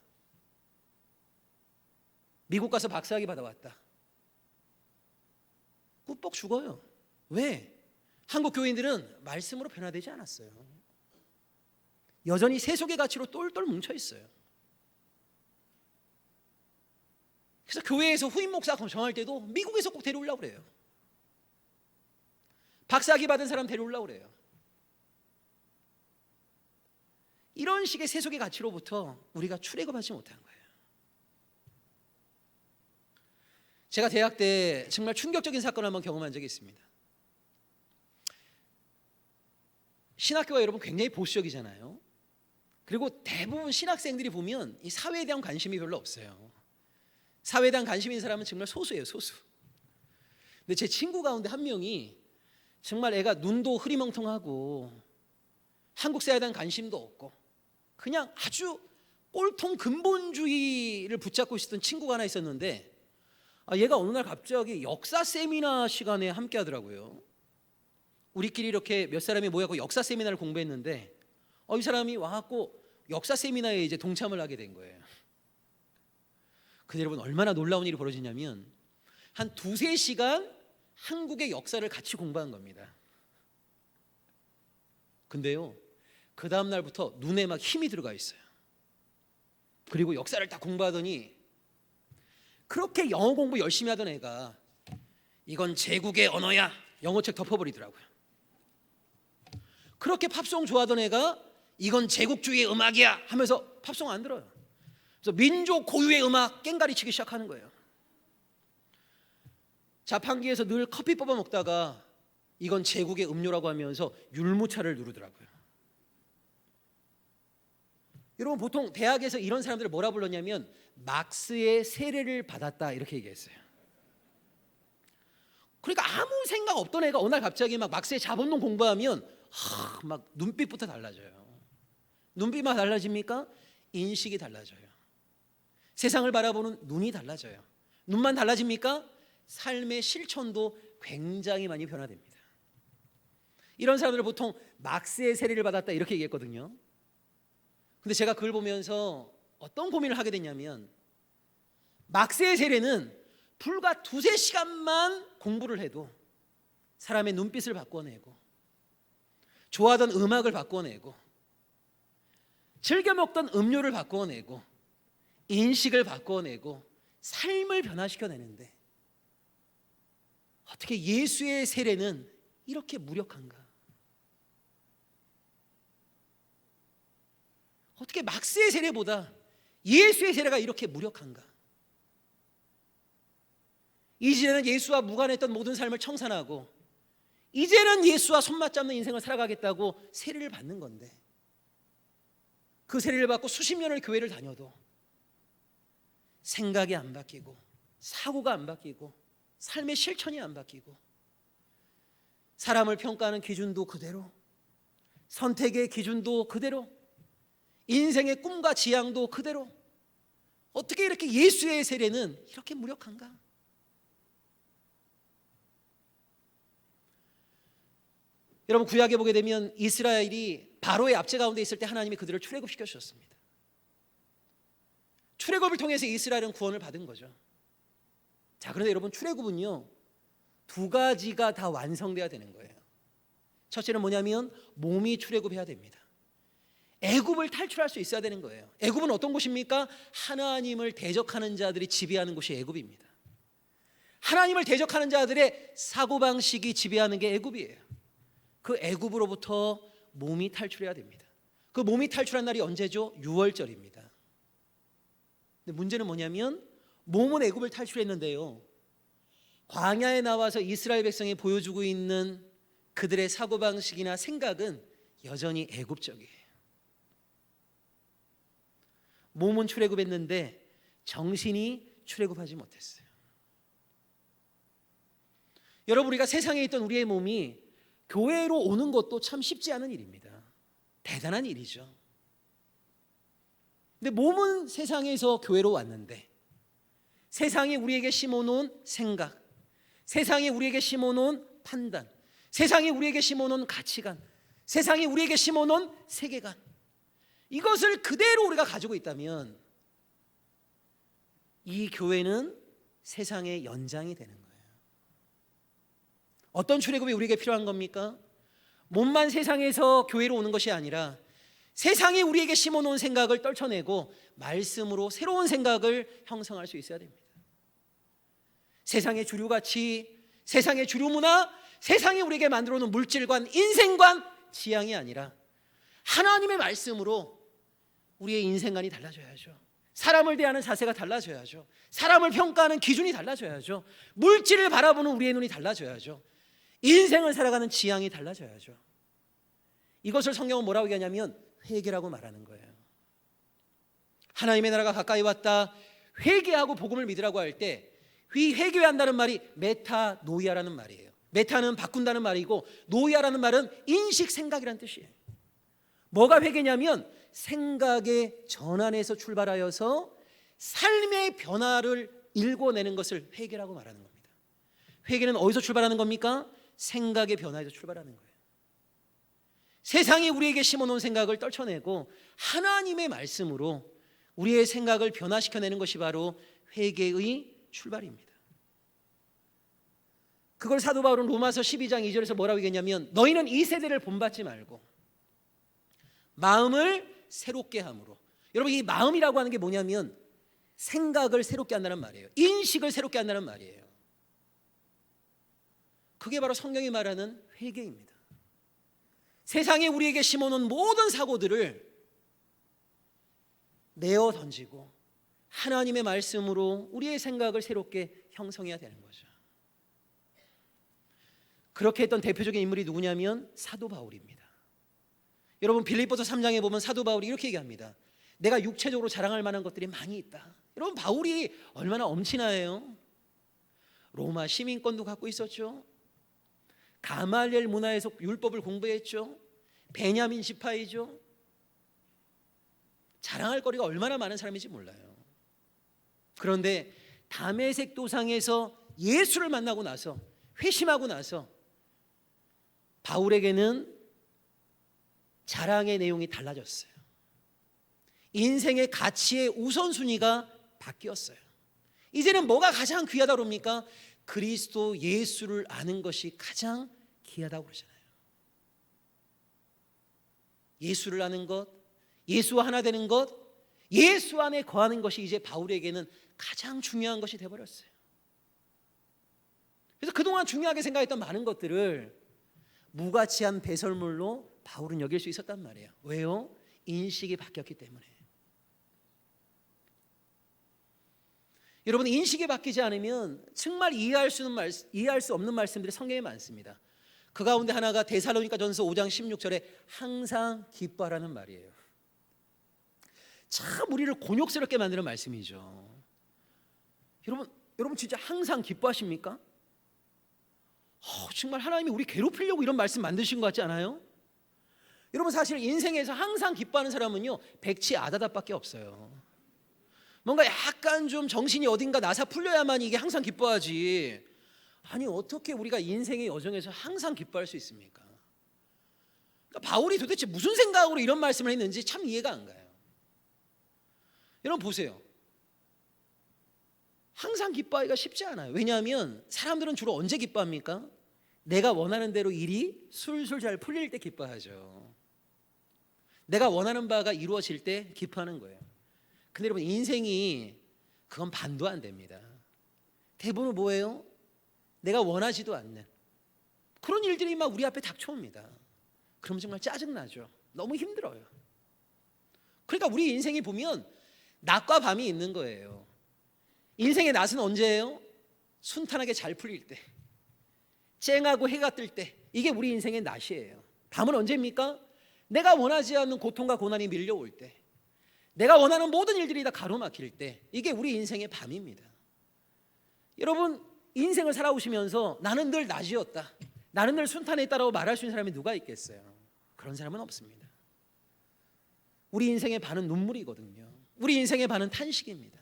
미국 가서 박사학위 받아왔다, 꿈뻑 죽어요. 왜? 한국 교인들은 말씀으로 변화되지 않았어요. 여전히 세속의 가치로 똘똘 뭉쳐 있어요. 그래서 교회에서 후임 목사 정할 때도 미국에서 꼭 데려오려고 그래요. 박사학위 받은 사람 데려오려고 그래요. 이런 식의 세속의 가치로부터 우리가 출애굽하지 못한 거예요. 제가 대학 때 정말 충격적인 사건을 한번 경험한 적이 있습니다. 신학교가 여러분 굉장히 보수적이잖아요. 그리고 대부분 신학생들이 보면 이 사회에 대한 관심이 별로 없어요. 사회에 대한 관심이 있는 사람은 정말 소수예요, 소수. 근데 제 친구 가운데 한 명이 정말 애가 눈도 흐리멍텅하고 한국 사회에 대한 관심도 없고 그냥 아주 꼴통 근본주의를 붙잡고 있었던 친구가 하나 있었는데, 얘가 어느 날 갑자기 역사 세미나 시간에 함께 하더라고요. 우리끼리 이렇게 몇 사람이 모여서 역사 세미나를 공부했는데 이 사람이 와갖고 역사 세미나에 이제 동참을 하게 된 거예요. 근데 여러분, 얼마나 놀라운 일이 벌어지냐면 한 2-3시간 한국의 역사를 같이 공부한 겁니다. 근데요, 그 다음 날부터 눈에 막 힘이 들어가 있어요. 그리고 역사를 딱 공부하더니 그렇게 영어 공부 열심히 하던 애가 이건 제국의 언어야, 영어책 덮어버리더라고요. 그렇게 팝송 좋아하던 애가 이건 제국주의의 음악이야 하면서 팝송 안 들어요. 그래서 민족 고유의 음악 깽가리 치기 시작하는 거예요. 자판기에서 늘 커피 뽑아 먹다가 이건 제국의 음료라고 하면서 율무차를 누르더라고요. 여러분, 보통 대학에서 이런 사람들을 뭐라 불렀냐면 막스의 세례를 받았다 이렇게 얘기했어요. 그러니까 아무 생각 없던 애가 어느 날 갑자기 막 막스의 자본론 공부하면 막 눈빛부터 달라져요. 눈빛만 달라집니까? 인식이 달라져요. 세상을 바라보는 눈이 달라져요. 눈만 달라집니까? 삶의 실천도 굉장히 많이 변화됩니다. 이런 사람들을 보통 막스의 세례를 받았다 이렇게 얘기했거든요. 근데 제가 그걸 보면서 어떤 고민을 하게 됐냐면, 막스의 세례는 불과 두세 시간만 공부를 해도 사람의 눈빛을 바꿔내고, 좋아하던 음악을 바꿔내고, 즐겨 먹던 음료를 바꿔내고, 인식을 바꿔내고, 삶을 변화시켜내는데 어떻게 예수의 세례는 이렇게 무력한가? 어떻게 막스의 세례보다 예수의 세례가 이렇게 무력한가? 이제는 예수와 무관했던 모든 삶을 청산하고 이제는 예수와 손맛 잡는 인생을 살아가겠다고 세례를 받는 건데, 그 세례를 받고 수십 년을 교회를 다녀도 생각이 안 바뀌고, 사고가 안 바뀌고, 삶의 실천이 안 바뀌고, 사람을 평가하는 기준도 그대로, 선택의 기준도 그대로, 인생의 꿈과 지향도 그대로, 어떻게 이렇게 예수의 세례는 이렇게 무력한가? 여러분, 구약에 보게 되면 이스라엘이 바로의 압제 가운데 있을 때 하나님이 그들을 출애굽시켜 주셨습니다. 출애굽을 통해서 이스라엘은 구원을 받은 거죠. 자, 그런데 여러분, 출애굽은요 두 가지가 다 완성돼야 되는 거예요. 첫째는 뭐냐면 몸이 출애굽해야 됩니다. 애굽을 탈출할 수 있어야 되는 거예요. 애굽은 어떤 곳입니까? 하나님을 대적하는 자들이 지배하는 곳이 애굽입니다. 하나님을 대적하는 자들의 사고방식이 지배하는 게 애굽이에요. 그 애굽으로부터 몸이 탈출해야 됩니다. 그 몸이 탈출한 날이 언제죠? 6월절입니다. 근데 문제는 뭐냐면 몸은 애굽을 탈출했는데요, 광야에 나와서 이스라엘 백성이 보여주고 있는 그들의 사고방식이나 생각은 여전히 애굽적이에요. 몸은 출애굽했는데 정신이 출애굽하지 못했어요. 여러분, 우리가 세상에 있던 우리의 몸이 교회로 오는 것도 참 쉽지 않은 일입니다. 대단한 일이죠. 근데 몸은 세상에서 교회로 왔는데 세상이 우리에게 심어놓은 생각, 세상이 우리에게 심어놓은 판단, 세상이 우리에게 심어놓은 가치관, 세상이 우리에게 심어놓은 세계관, 이것을 그대로 우리가 가지고 있다면 이 교회는 세상의 연장이 되는 거예요. 어떤 출애굽이 우리에게 필요한 겁니까? 몸만 세상에서 교회로 오는 것이 아니라 세상이 우리에게 심어놓은 생각을 떨쳐내고 말씀으로 새로운 생각을 형성할 수 있어야 됩니다. 세상의 주류 가치, 세상의 주류 문화, 세상이 우리에게 만들어놓은 물질관, 인생관, 지향이 아니라 하나님의 말씀으로 우리의 인생관이 달라져야죠. 사람을 대하는 자세가 달라져야죠. 사람을 평가하는 기준이 달라져야죠. 물질을 바라보는 우리의 눈이 달라져야죠. 인생을 살아가는 지향이 달라져야죠. 이것을 성경은 뭐라고 얘기하냐면 회개라고 말하는 거예요. 하나님의 나라가 가까이 왔다, 회개하고 복음을 믿으라고 할 때 이 회개한다는 말이 메타노이아라는 말이에요. 메타는 바꾼다는 말이고 노이아라는 말은 인식, 생각이라는 뜻이에요. 뭐가 회개냐면 생각의 전환에서 출발하여서 삶의 변화를 일궈내는 것을 회개라고 말하는 겁니다. 회개는 어디서 출발하는 겁니까? 생각의 변화에서 출발하는 거예요. 세상이 우리에게 심어놓은 생각을 떨쳐내고 하나님의 말씀으로 우리의 생각을 변화시켜내는 것이 바로 회개의 출발입니다. 그걸 사도 바울은 로마서 12장 2절에서 뭐라고 얘기했냐면 너희는 이 세대를 본받지 말고 마음을 새롭게 함으로. 여러분, 이 마음이라고 하는 게 뭐냐면 생각을 새롭게 한다는 말이에요. 인식을 새롭게 한다는 말이에요. 그게 바로 성경이 말하는 회개입니다. 세상에 우리에게 심어놓은 모든 사고들을 내어 던지고 하나님의 말씀으로 우리의 생각을 새롭게 형성해야 되는 거죠. 그렇게 했던 대표적인 인물이 누구냐면 사도 바울입니다. 여러분, 빌립보서 3장에 보면 사도 바울이 이렇게 얘기합니다. 내가 육체적으로 자랑할 만한 것들이 많이 있다. 여러분, 바울이 얼마나 엄친아예요. 로마 시민권도 갖고 있었죠. 가말리엘 문화에서 율법을 공부했죠. 베냐민 지파이죠. 자랑할 거리가 얼마나 많은 사람인지 몰라요. 그런데 다메섹 도상에서 예수를 만나고 나서, 회심하고 나서 바울에게는 자랑의 내용이 달라졌어요. 인생의 가치의 우선순위가 바뀌었어요. 이제는 뭐가 가장 귀하다 그럽니까? 그리스도 예수를 아는 것이 가장 귀하다고 그러잖아요. 예수를 아는 것, 예수와 하나 되는 것, 예수 안에 거하는 것이 이제 바울에게는 가장 중요한 것이 되어버렸어요. 그래서 그동안 중요하게 생각했던 많은 것들을 무가치한 배설물로 바울은 여길 수 있었단 말이에요. 왜요? 인식이 바뀌었기 때문에. 여러분, 인식이 바뀌지 않으면 정말 이해할 수 없는 말씀들이 성경에 많습니다. 그 가운데 하나가 데살로니가전서 5장 16절에 항상 기뻐하라는 말이에요. 참 우리를 곤욕스럽게 만드는 말씀이죠. 여러분 진짜 항상 기뻐하십니까? 정말 하나님이 우리 괴롭히려고 이런 말씀 만드신 것 같지 않아요? 여러분, 사실 인생에서 항상 기뻐하는 사람은요, 백치 아다다밖에 없어요. 뭔가 약간 좀 정신이 어딘가 나사 풀려야만 이게 항상 기뻐하지. 아니, 어떻게 우리가 인생의 여정에서 항상 기뻐할 수 있습니까? 그러니까 바울이 도대체 무슨 생각으로 이런 말씀을 했는지 참 이해가 안 가요. 여러분 보세요. 항상 기뻐하기가 쉽지 않아요. 왜냐하면 사람들은 주로 언제 기뻐합니까? 내가 원하는 대로 일이 술술 잘 풀릴 때 기뻐하죠. 내가 원하는 바가 이루어질 때 기뻐하는 거예요. 근데 여러분, 인생이 그건 반도 안 됩니다. 대부분 뭐예요? 내가 원하지도 않는 그런 일들이 막 우리 앞에 닥쳐옵니다. 그럼 정말 짜증나죠. 너무 힘들어요. 그러니까 우리 인생이 보면 낮과 밤이 있는 거예요. 인생의 낮은 언제예요? 순탄하게 잘 풀릴 때, 쨍하고 해가 뜰 때, 이게 우리 인생의 낮이에요. 밤은 언제입니까? 내가 원하지 않는 고통과 고난이 밀려올 때, 내가 원하는 모든 일들이 다 가로막힐 때, 이게 우리 인생의 밤입니다. 여러분, 인생을 살아오시면서 나는 늘 낮이었다, 나는 늘 순탄했다라고 말할 수 있는 사람이 누가 있겠어요? 그런 사람은 없습니다. 우리 인생의 반은 눈물이거든요. 우리 인생의 반은 탄식입니다.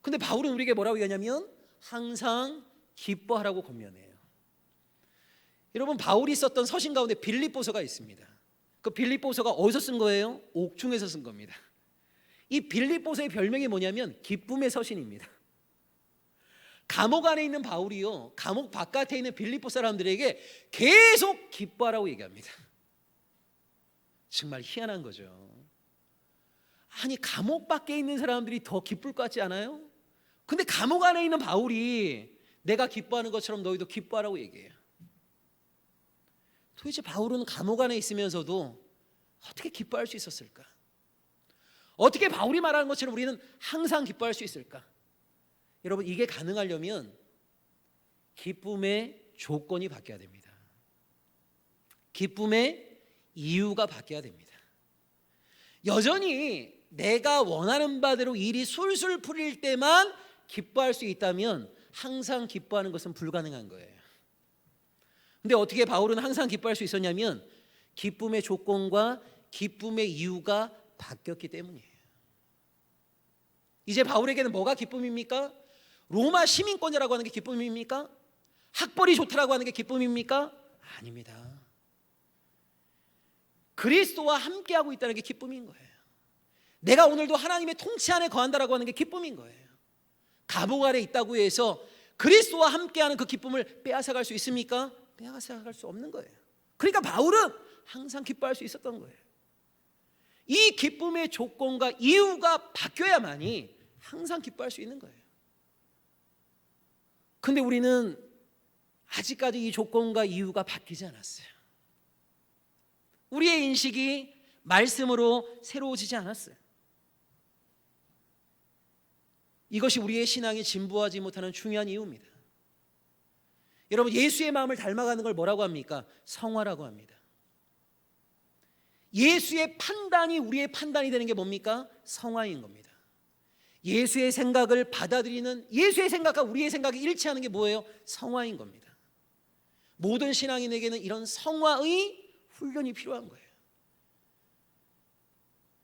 근데 바울은 우리에게 뭐라고 얘기하냐면 항상 기뻐하라고 권면해요. 여러분, 바울이 썼던 서신 가운데 빌립보서가 있습니다. 그 빌립보서가 어디서 쓴 거예요? 옥중에서 쓴 겁니다. 이 빌립보서의 별명이 뭐냐면 기쁨의 서신입니다. 감옥 안에 있는 바울이요, 감옥 바깥에 있는 빌립보 사람들에게 계속 기뻐하라고 얘기합니다. 정말 희한한 거죠. 아니, 감옥 밖에 있는 사람들이 더 기쁠 것 같지 않아요? 근데 감옥 안에 있는 바울이 내가 기뻐하는 것처럼 너희도 기뻐하라고 얘기해요. 도대체 바울은 감옥 안에 있으면서도 어떻게 기뻐할 수 있었을까? 어떻게 바울이 말하는 것처럼 우리는 항상 기뻐할 수 있을까? 여러분, 이게 가능하려면 기쁨의 조건이 바뀌어야 됩니다. 기쁨의 이유가 바뀌어야 됩니다. 여전히 내가 원하는 바대로 일이 술술 풀릴 때만 기뻐할 수 있다면 항상 기뻐하는 것은 불가능한 거예요. 근데 어떻게 바울은 항상 기뻐할 수 있었냐면 기쁨의 조건과 기쁨의 이유가 바뀌었기 때문이에요. 이제 바울에게는 뭐가 기쁨입니까? 로마 시민권이라고 하는 게 기쁨입니까? 학벌이 좋다라고 하는 게 기쁨입니까? 아닙니다. 그리스도와 함께하고 있다는 게 기쁨인 거예요. 내가 오늘도 하나님의 통치 안에 거한다라고 하는 게 기쁨인 거예요. 감옥 아래 있다고 해서 그리스도와 함께하는 그 기쁨을 빼앗아갈 수 있습니까? 빼앗아갈 수 없는 거예요. 그러니까 바울은 항상 기뻐할 수 있었던 거예요. 이 기쁨의 조건과 이유가 바뀌어야만이 항상 기뻐할 수 있는 거예요. 근데 우리는 아직까지 이 조건과 이유가 바뀌지 않았어요. 우리의 인식이 말씀으로 새로워지지 않았어요. 이것이 우리의 신앙이 진보하지 못하는 중요한 이유입니다. 여러분, 예수의 마음을 닮아가는 걸 뭐라고 합니까? 성화라고 합니다. 예수의 판단이 우리의 판단이 되는 게 뭡니까? 성화인 겁니다. 예수의 생각을 받아들이는, 예수의 생각과 우리의 생각이 일치하는 게 뭐예요? 성화인 겁니다. 모든 신앙인에게는 이런 성화의 훈련이 필요한 거예요.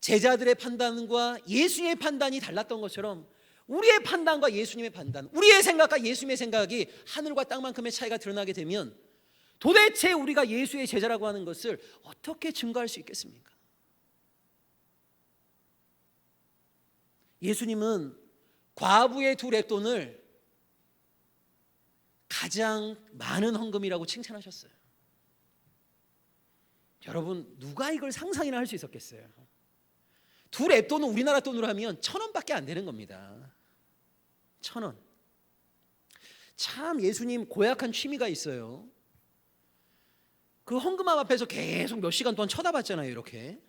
제자들의 판단과 예수님의 판단이 달랐던 것처럼 우리의 판단과 예수님의 판단, 우리의 생각과 예수님의 생각이 하늘과 땅만큼의 차이가 드러나게 되면 도대체 우리가 예수의 제자라고 하는 것을 어떻게 증거할 수 있겠습니까? 예수님은 과부의 두 렙돈을 가장 많은 헌금이라고 칭찬하셨어요. 여러분, 누가 이걸 상상이나 할 수 있었겠어요? 두 렙돈은 우리나라 돈으로 하면 1,000원밖에 안 되는 겁니다. 1,000원. 참 예수님 고약한 취미가 있어요. 그 헌금함 앞에서 계속 몇 시간 동안 쳐다봤잖아요. 이렇게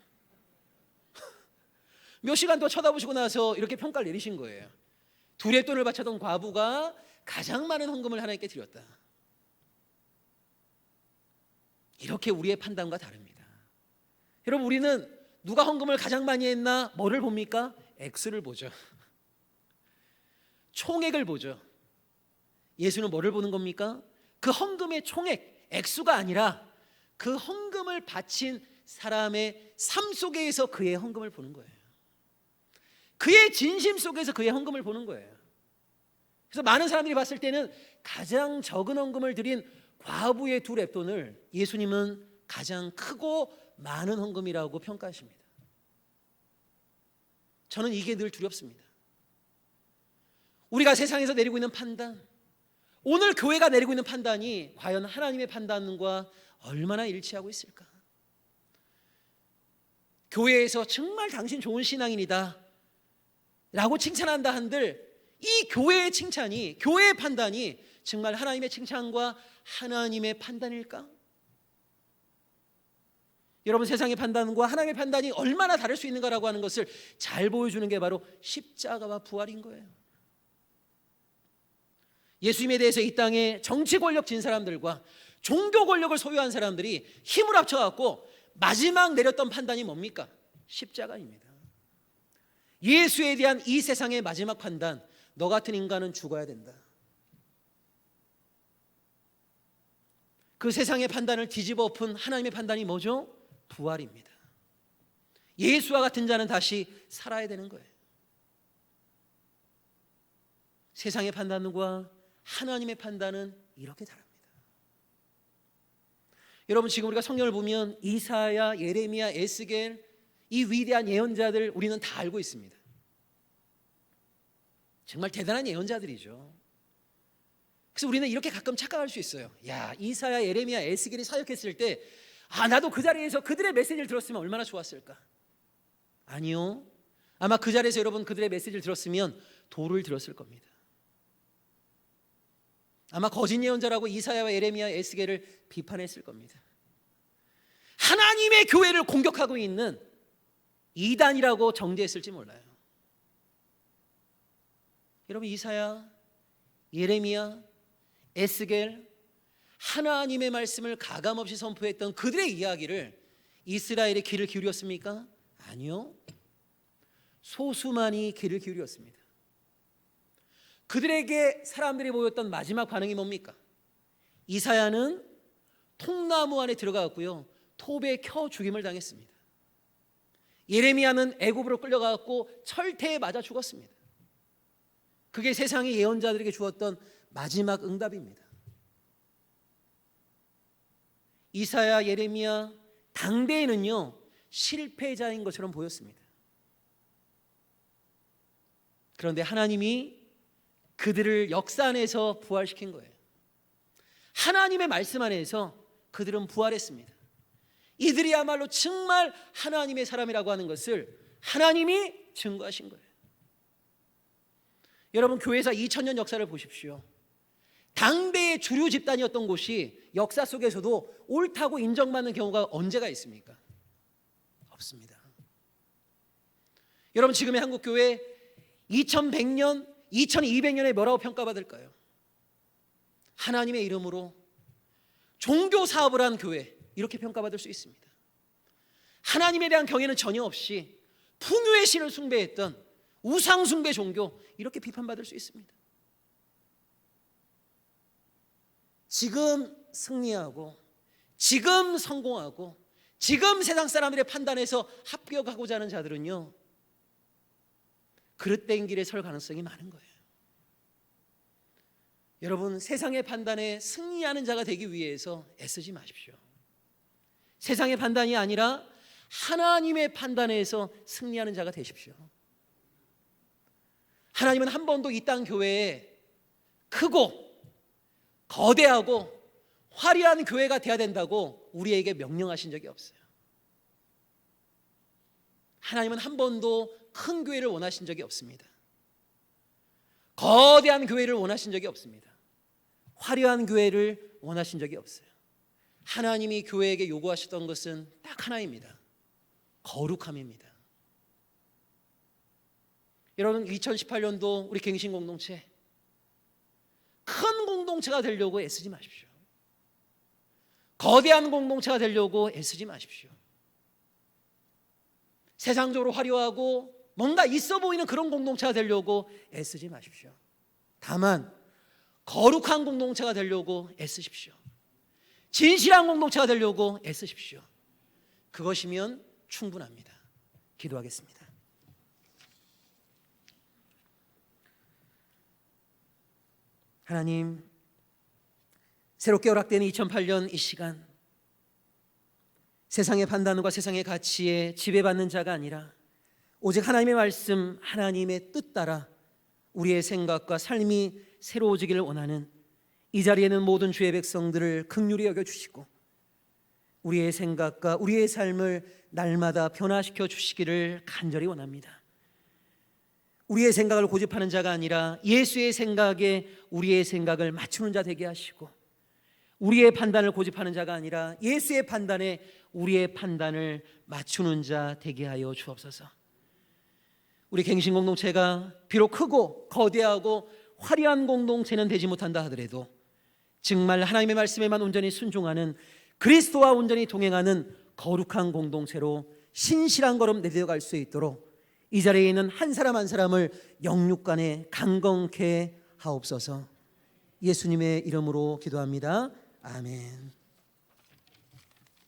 몇 시간 동안 쳐다보시고 나서 이렇게 평가를 내리신 거예요. 두 렙돈을 바쳤던 과부가 가장 많은 헌금을 하나님께 드렸다. 이렇게 우리의 판단과 다릅니다. 여러분, 우리는 누가 헌금을 가장 많이 했나 뭐를 봅니까? 액수를 보죠. 총액을 보죠. 예수는 뭐를 보는 겁니까? 그 헌금의 총액, 액수가 아니라 그 헌금을 바친 사람의 삶 속에서 그의 헌금을 보는 거예요. 그의 진심 속에서 그의 헌금을 보는 거예요. 그래서 많은 사람들이 봤을 때는 가장 적은 헌금을 드린 과부의 두 렙돈을 예수님은 가장 크고 많은 헌금이라고 평가하십니다. 저는 이게 늘 두렵습니다. 우리가 세상에서 내리고 있는 판단, 오늘 교회가 내리고 있는 판단이 과연 하나님의 판단과 얼마나 일치하고 있을까? 교회에서 정말 당신 좋은 신앙인이다 라고 칭찬한다 한들 이 교회의 칭찬이, 교회의 판단이 정말 하나님의 칭찬과 하나님의 판단일까? 여러분, 세상의 판단과 하나님의 판단이 얼마나 다를 수 있는가라고 하는 것을 잘 보여주는 게 바로 십자가와 부활인 거예요. 예수님에 대해서 이 땅에 정치 권력 진 사람들과 종교 권력을 소유한 사람들이 힘을 합쳐갖고 마지막 내렸던 판단이 뭡니까? 십자가입니다. 예수에 대한 이 세상의 마지막 판단, 너 같은 인간은 죽어야 된다. 그 세상의 판단을 뒤집어 엎은 하나님의 판단이 뭐죠? 부활입니다. 예수와 같은 자는 다시 살아야 되는 거예요. 세상의 판단과 하나님의 판단은 이렇게 다릅니다. 여러분, 지금 우리가 성경을 보면 이사야, 예레미야, 에스겔, 이 위대한 예언자들 우리는 다 알고 있습니다. 정말 대단한 예언자들이죠. 그래서 우리는 이렇게 가끔 착각할 수 있어요. 야, 이사야, 예레미야, 에스겔이 사역했을 때 나도 그 자리에서 그들의 메시지를 들었으면 얼마나 좋았을까? 아니요. 아마 그 자리에서 여러분 그들의 메시지를 들었으면 돌을 들었을 겁니다. 아마 거짓 예언자라고 이사야와 예레미야, 에스겔을 비판했을 겁니다. 하나님의 교회를 공격하고 있는 이단이라고 정죄했을지 몰라요. 여러분, 이사야, 예레미야, 에스겔, 하나님의 말씀을 가감없이 선포했던 그들의 이야기를 이스라엘의 귀를 기울였습니까? 아니요. 소수만이 귀를 기울였습니다. 그들에게 사람들이 보였던 마지막 반응이 뭡니까? 이사야는 통나무 안에 들어가고요, 톱에 켜 죽임을 당했습니다. 예레미야는 애굽으로 끌려가고 철퇴에 맞아 죽었습니다. 그게 세상의 예언자들에게 주었던 마지막 응답입니다. 이사야, 예레미야 당대에는요 실패자인 것처럼 보였습니다. 그런데 하나님이 그들을 역사 안에서 부활시킨 거예요. 하나님의 말씀 안에서 그들은 부활했습니다. 이들이야말로 정말 하나님의 사람이라고 하는 것을 하나님이 증거하신 거예요. 여러분, 교회사 2000년 역사를 보십시오. 당대의 주류 집단이었던 곳이 역사 속에서도 옳다고 인정받는 경우가 언제가 있습니까? 없습니다. 여러분, 지금의 한국교회 2100년, 2200년에 뭐라고 평가받을까요? 하나님의 이름으로 종교 사업을 한 교회, 이렇게 평가받을 수 있습니다. 하나님에 대한 경외는 전혀 없이 풍요의 신을 숭배했던 우상 숭배 종교, 이렇게 비판받을 수 있습니다. 지금 승리하고 지금 성공하고 지금 세상 사람들의 판단에서 합격하고자 하는 자들은요 그릇된 길에 설 가능성이 많은 거예요. 여러분, 세상의 판단에 승리하는 자가 되기 위해서 애쓰지 마십시오. 세상의 판단이 아니라 하나님의 판단에서 승리하는 자가 되십시오. 하나님은 한 번도 이 땅 교회에 크고 거대하고 화려한 교회가 돼야 된다고 우리에게 명령하신 적이 없어요. 하나님은 한 번도 큰 교회를 원하신 적이 없습니다. 거대한 교회를 원하신 적이 없습니다. 화려한 교회를 원하신 적이 없어요. 하나님이 교회에게 요구하셨던 것은 딱 하나입니다. 거룩함입니다. 여러분, 2018년도 우리 갱신 공동체 큰 공동체가 되려고 애쓰지 마십시오. 거대한 공동체가 되려고 애쓰지 마십시오. 세상적으로 화려하고 뭔가 있어 보이는 그런 공동체가 되려고 애쓰지 마십시오. 다만 거룩한 공동체가 되려고 애쓰십시오. 진실한 공동체가 되려고 애쓰십시오. 그것이면 충분합니다. 기도하겠습니다. 하나님, 새롭게 허락되는 2008년 이 시간, 세상의 판단과 세상의 가치에 지배받는 자가 아니라 오직 하나님의 말씀, 하나님의 뜻 따라 우리의 생각과 삶이 새로워지기를 원하는 이 자리에는 모든 주의 백성들을 긍휼히 여겨주시고 우리의 생각과 우리의 삶을 날마다 변화시켜 주시기를 간절히 원합니다. 우리의 생각을 고집하는 자가 아니라 예수의 생각에 우리의 생각을 맞추는 자 되게 하시고, 우리의 판단을 고집하는 자가 아니라 예수의 판단에 우리의 판단을 맞추는 자 되게 하여 주옵소서. 우리 갱신 공동체가 비록 크고 거대하고 화려한 공동체는 되지 못한다 하더라도 정말 하나님의 말씀에만 온전히 순종하는, 그리스도와 온전히 동행하는 거룩한 공동체로 신실한 걸음 내려갈 수 있도록 이 자리에 있는 한 사람 한 사람을 영육간에 강건케 하옵소서. 예수님의 이름으로 기도합니다. 아멘.